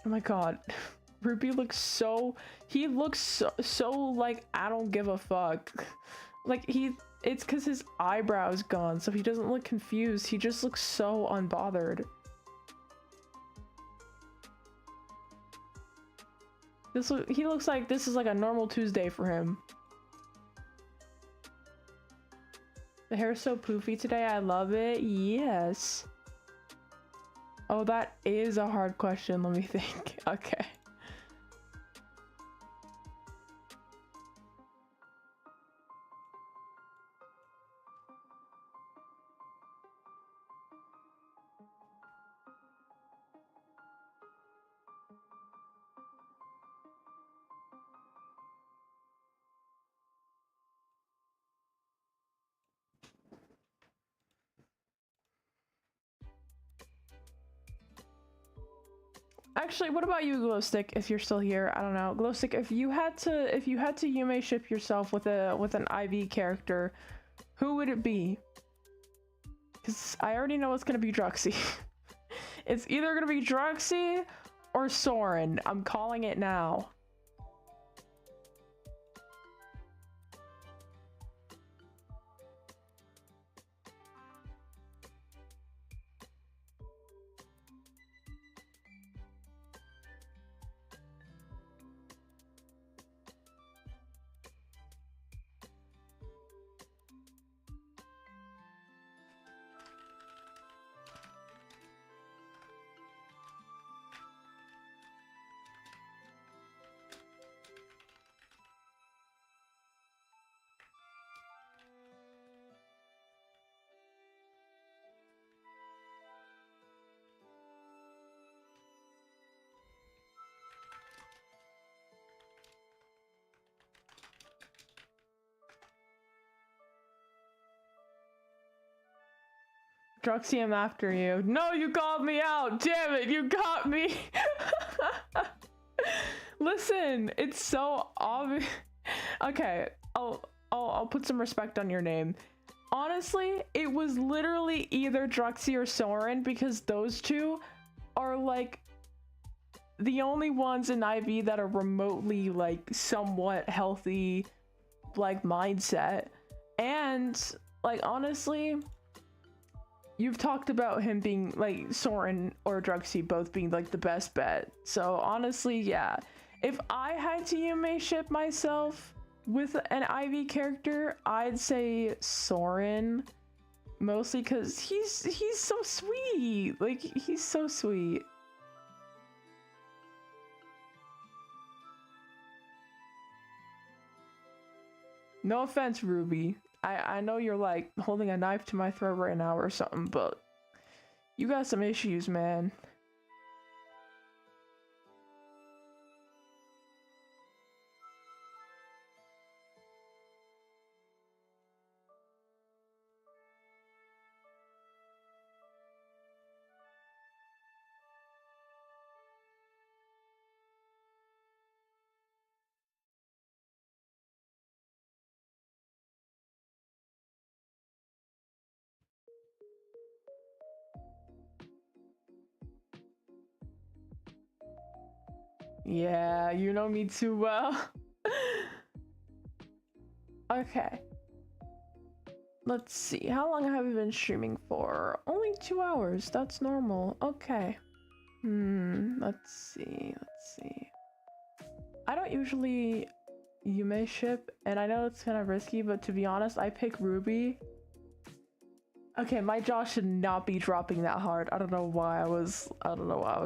Oh my god. Ruby looks so... He looks so like, I don't give a fuck. Like, it's because his eyebrow's gone, so he doesn't look confused. He just looks so unbothered. He looks like this is like a normal Tuesday for him. The hair is so poofy today. I love it. Yes. Oh, that is a hard question. Let me think. Okay. Actually, what about you, Glowstick? If you're still here, I don't know. Glowstick, if you had to Yume ship yourself with an IV character, who would it be? Because I already know it's gonna be Druxy. It's either gonna be Druxy or Soren. I'm calling it now. Druxy, I'm after you. No, you called me out. Damn it, you got me. Listen, it's so obvious. Okay, I'll put some respect on your name. Honestly, it was literally either Druxy or Soren, because those two are like the only ones in IV that are remotely like somewhat healthy like mindset. And like honestly, you've talked about him being like Soren or Druxy both being like the best bet. So honestly, yeah. If I had to Yume ship myself with an IV character, I'd say Soren. Mostly because he's so sweet. Like, he's so sweet. No offense, Ruby. I know you're like holding a knife to my throat right now or something, but you got some issues, man. Yeah, you know me too well. Okay. Let's see. How long have we been streaming for? Only 2 hours. That's normal. Okay. Let's see. I don't usually Yume ship, and I know it's kind of risky, but to be honest, I pick Ruby. Okay, my jaw should not be dropping that hard. I don't know why I was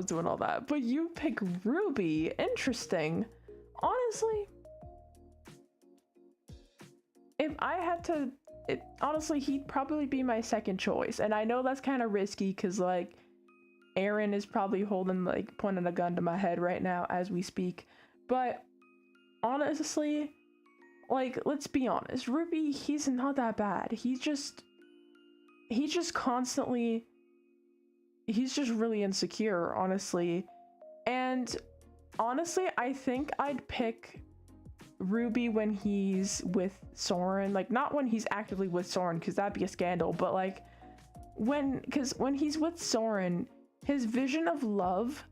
doing all that. But you pick Ruby. Interesting. Honestly, if I had to, honestly, he'd probably be my second choice. And I know that's kind of risky because like Aaron is probably pointing a gun to my head right now as we speak. But honestly, like, let's be honest, Ruby, he's not that bad. He's just constantly, he's just really insecure, honestly. And honestly, I think I'd pick Ruby when he's with Soren. Like, not when he's actively with Soren, because that'd be a scandal, but like because when he's with Soren, his vision of love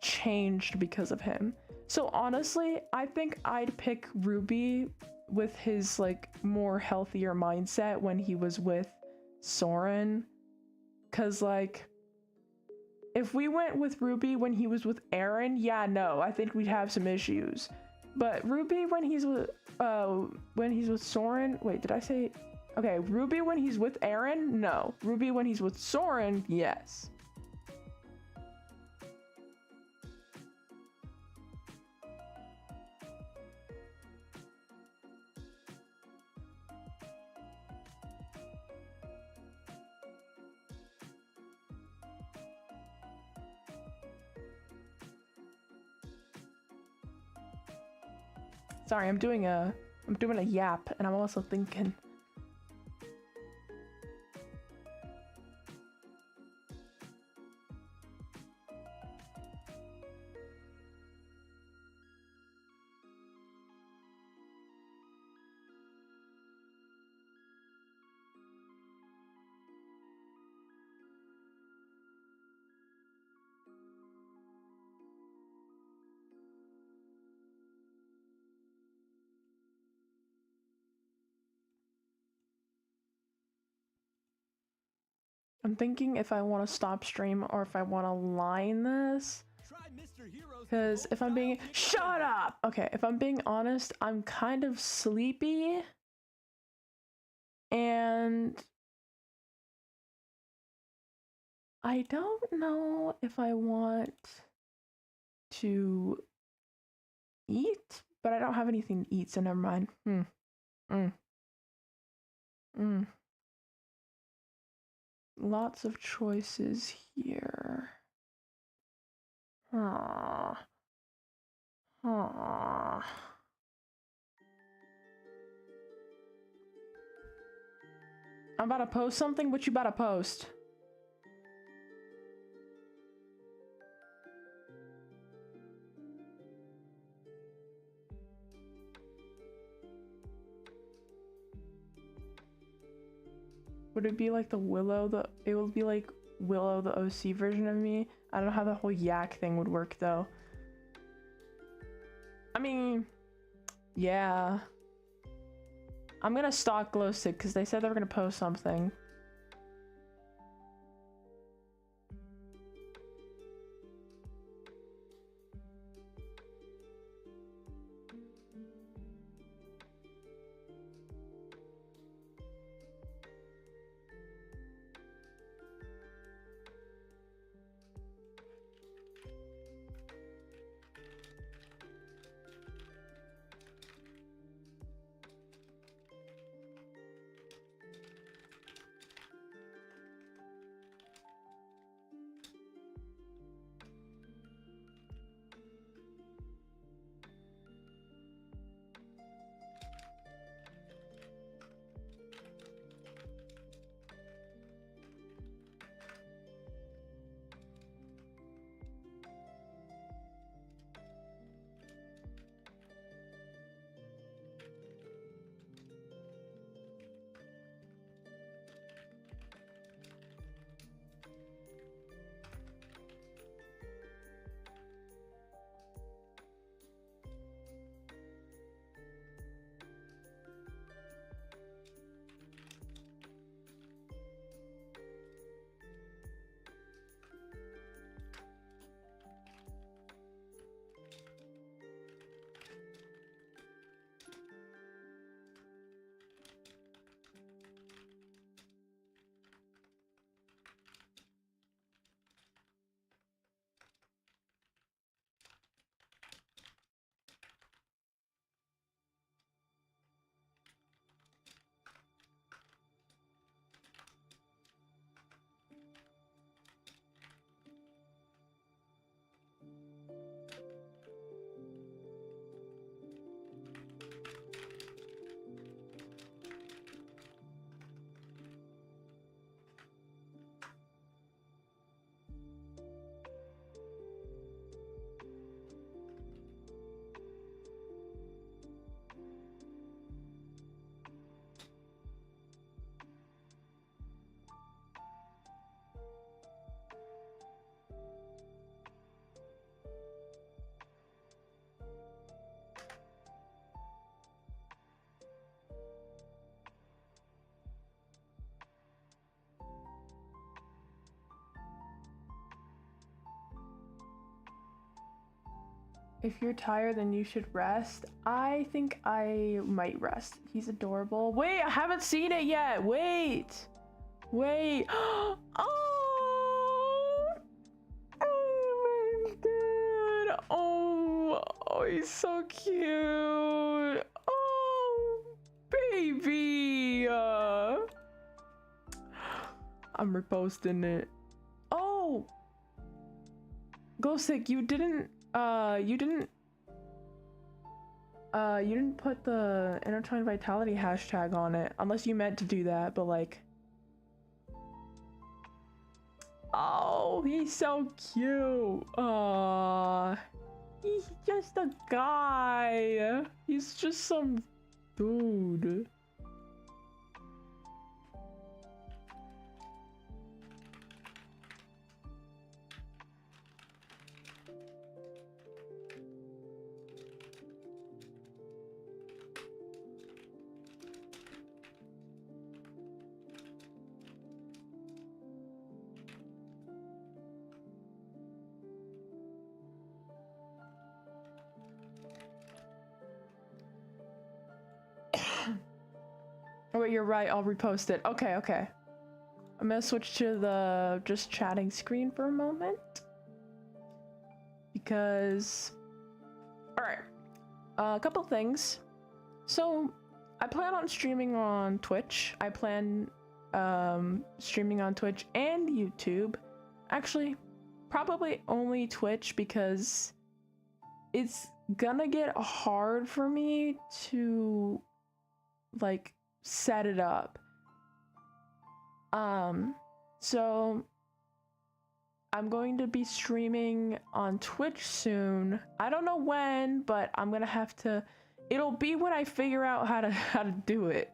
changed because of him. So honestly, I think I'd pick Ruby with his like more healthier mindset when he was with Soren. Cause like if we went with Ruby when he was with Aaron, yeah, no, I think we'd have some issues. But Ruby when he's with Soren, wait, did I say? Okay, Ruby when he's with Aaron, no. Ruby when he's with Soren, yes. Sorry, I'm doing a yap, and I'm also thinking. I'm thinking if I want to stop stream or if I want to line this. Because if I'm being— shut up! Okay, if I'm being honest, I'm kind of sleepy. And I don't know if I want to eat, but I don't have anything to eat, so never mind. Lots of choices here. I'm about to post something. What you about to post? Would it be like the Willow? It would be like Willow, the OC version of me. I don't know how the whole yak thing would work though. I mean, yeah. I'm gonna stalk Glowstick because they said they were gonna post something. If you're tired, then you should rest. I think I might rest. He's adorable. Wait, I haven't seen it yet. Wait. Wait. Oh. Oh my god. Oh. Oh, he's so cute. Oh, baby. I'm reposting it. Oh. Glowstick, you didn't put the intertwined vitality hashtag on it, unless you meant to do that, but like, oh, he's so cute. He's just a guy. He's just some dude. Oh wait, you're right, I'll repost it. Okay, okay. I'm gonna switch to the just chatting screen for a moment. Because... Alright. A couple things. So, I plan on streaming on Twitch. I plan streaming on Twitch and YouTube. Actually, probably only Twitch because it's gonna get hard for me to like set it up. So I'm going to be streaming on Twitch soon. I don't know when, but I'm gonna have to, it'll be when I figure out how to do it.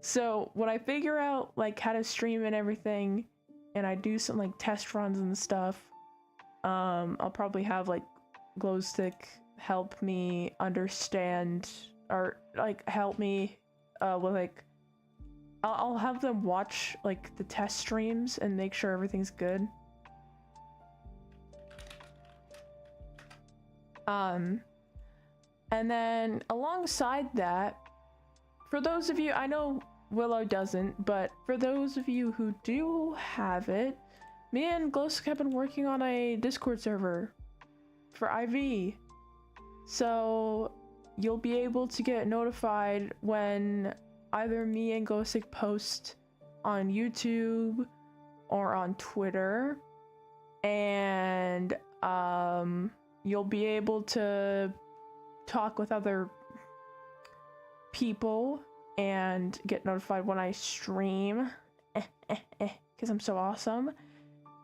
So when I figure out like how to stream and everything, and I do some like test runs and stuff, I'll probably have like Glowstick help me understand, or like help me with like I'll have them watch like the test streams and make sure everything's good. And then alongside that, for those of you, I know Willow doesn't, but for those of you who do have it, me and Glowstick have been working on a Discord server for IV. So you'll be able to get notified when either me and Glowstick post on YouTube or on Twitter, and you'll be able to talk with other people and get notified when I stream, because I'm so awesome,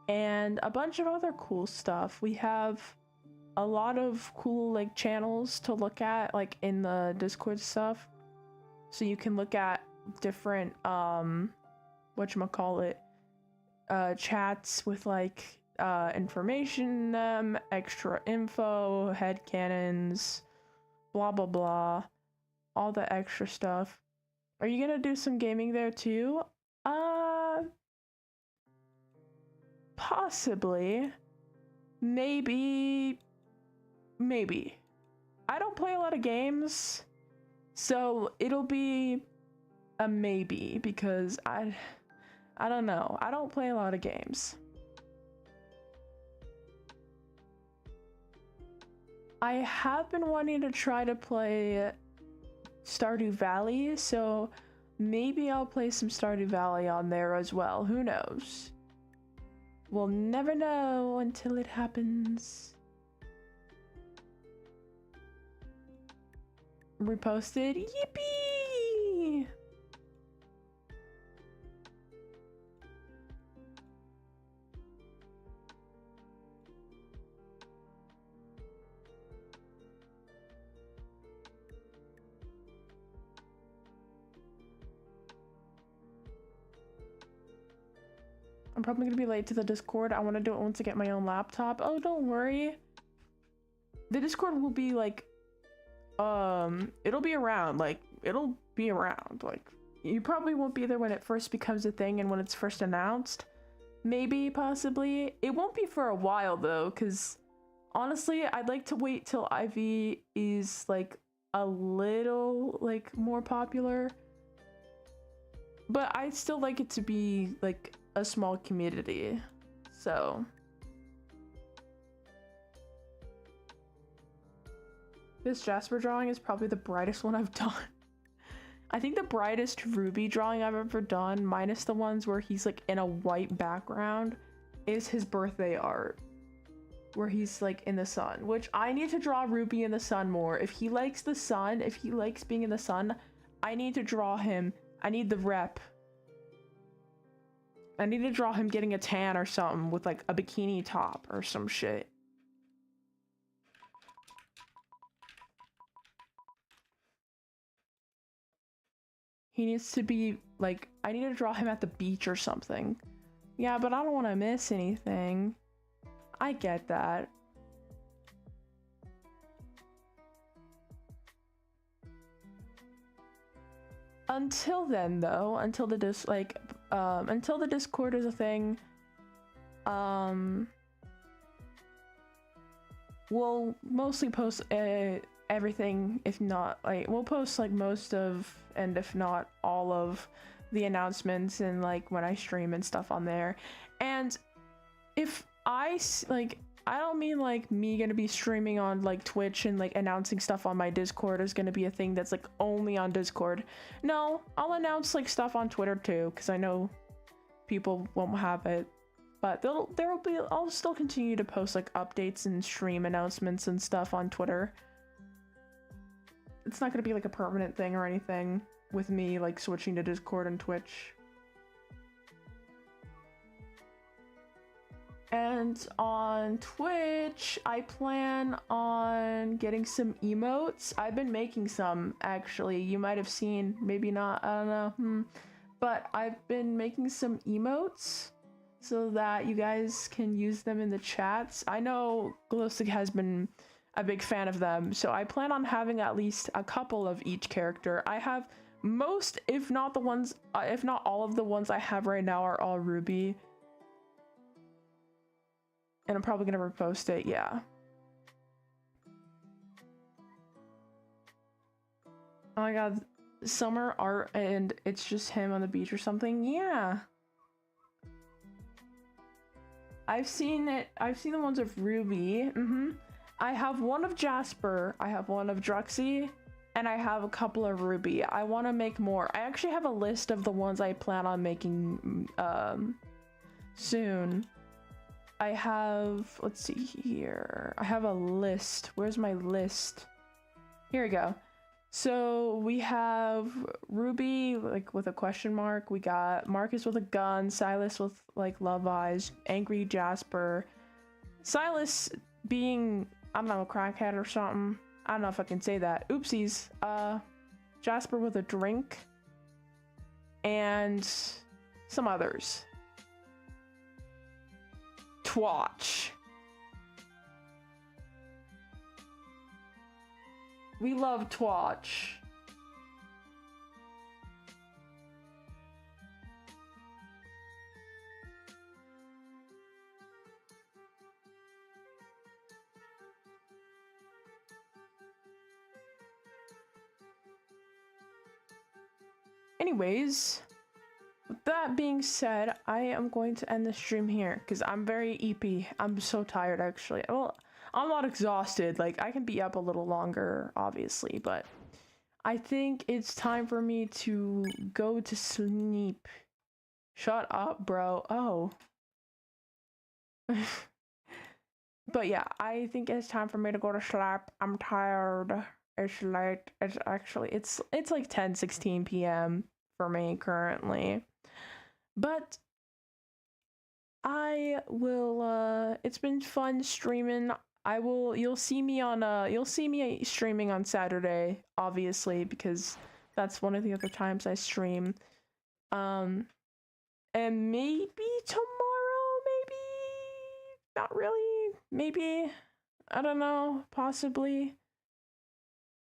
and a bunch of other cool stuff. We have a lot of cool like channels to look at like in the Discord stuff, so you can look at different whatchamacallit, chats with like information in them, extra info, headcanons, blah blah blah, all the extra stuff. Are you gonna do some gaming there too? Possibly. Maybe. I don't play a lot of games, so it'll be a maybe, because I don't know. I don't play a lot of games. I have been wanting to try to play Stardew Valley, so maybe I'll play some Stardew Valley on there as well. Who knows? We'll never know until it happens. Reposted. Yippee! I'm probably gonna be late to the Discord. I want to do it once I get my own laptop. Oh, don't worry. The Discord will be like, it'll be around. Like, it'll be around. Like, you probably won't be there when it first becomes a thing and when it's first announced. Maybe, possibly. It won't be for a while though, because honestly, I'd like to wait till IV is like a little like more popular. But I still like it to be like a small community, so this Jasper drawing is probably the brightest one I've done. I think the brightest Ruby drawing I've ever done, minus the ones where he's like in a white background, is his birthday art, where he's like in the sun, which I need to draw Ruby in the sun more. If he likes the sun, if he likes being in the sun, I need to draw him. I need the rep. I need to draw him getting a tan or something with like a bikini top or some shit. He needs to be like, I need to draw him at the beach or something. Yeah, but I don't want to miss anything. I get that. Until then though, until the Discord is a thing, we'll mostly post everything, if not like, we'll post like most of, and if not all of, the announcements and like when I stream and stuff on there. And if I don't mean like me gonna be streaming on like Twitch and like announcing stuff on my Discord is gonna be a thing that's like only on Discord. No, I'll announce like stuff on Twitter too, because I know people won't have it. But I'll still continue to post like updates and stream announcements and stuff on Twitter. It's not gonna be like a permanent thing or anything with me like switching to Discord and Twitch. And on Twitch, I plan on getting some emotes. I've been making some, actually. You might have seen, maybe not, I don't know. But I've been making some emotes so that you guys can use them in the chats. I know Glowstick has been a big fan of them, so I plan on having at least a couple of each character. I have most, if not the ones, if not all of the ones I have right now are all Ruby. And I'm probably gonna repost it, yeah. Oh my god, summer art and it's just him on the beach or something? Yeah. I've seen it, I've seen the ones of Ruby, I have one of Jasper, I have one of Druxy, and I have a couple of Ruby. I want to make more. I actually have a list of the ones I plan on making soon. I have, let's see here. I have a list. Where's my list? Here we go. So we have Ruby, like with a question mark. We got Marcus with a gun, Silas with like love eyes, angry Jasper. Silas being, I don't know, a crackhead or something. I don't know if I can say that. Oopsies. Jasper with a drink. And some others. Twatch. We love Twatch. Anyways, with that being said, I am going to end the stream here because I'm very EP. I'm so tired, actually. Well, I'm not exhausted. Like, I can be up a little longer, obviously, but I think it's time for me to go to sleep. Shut up, bro. Oh. But yeah, I think it's time for me to go to sleep. I'm tired. It's late. It's actually, it's like 10:16 p.m. for me currently. But I will, it's been fun streaming. You'll see me streaming on Saturday, obviously, because that's one of the other times I stream. And maybe tomorrow, maybe, not really, maybe, I don't know, possibly.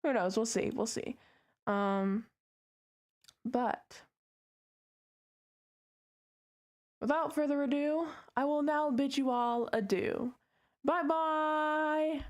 Who knows? We'll see. But without further ado, I will now bid you all adieu. Bye bye!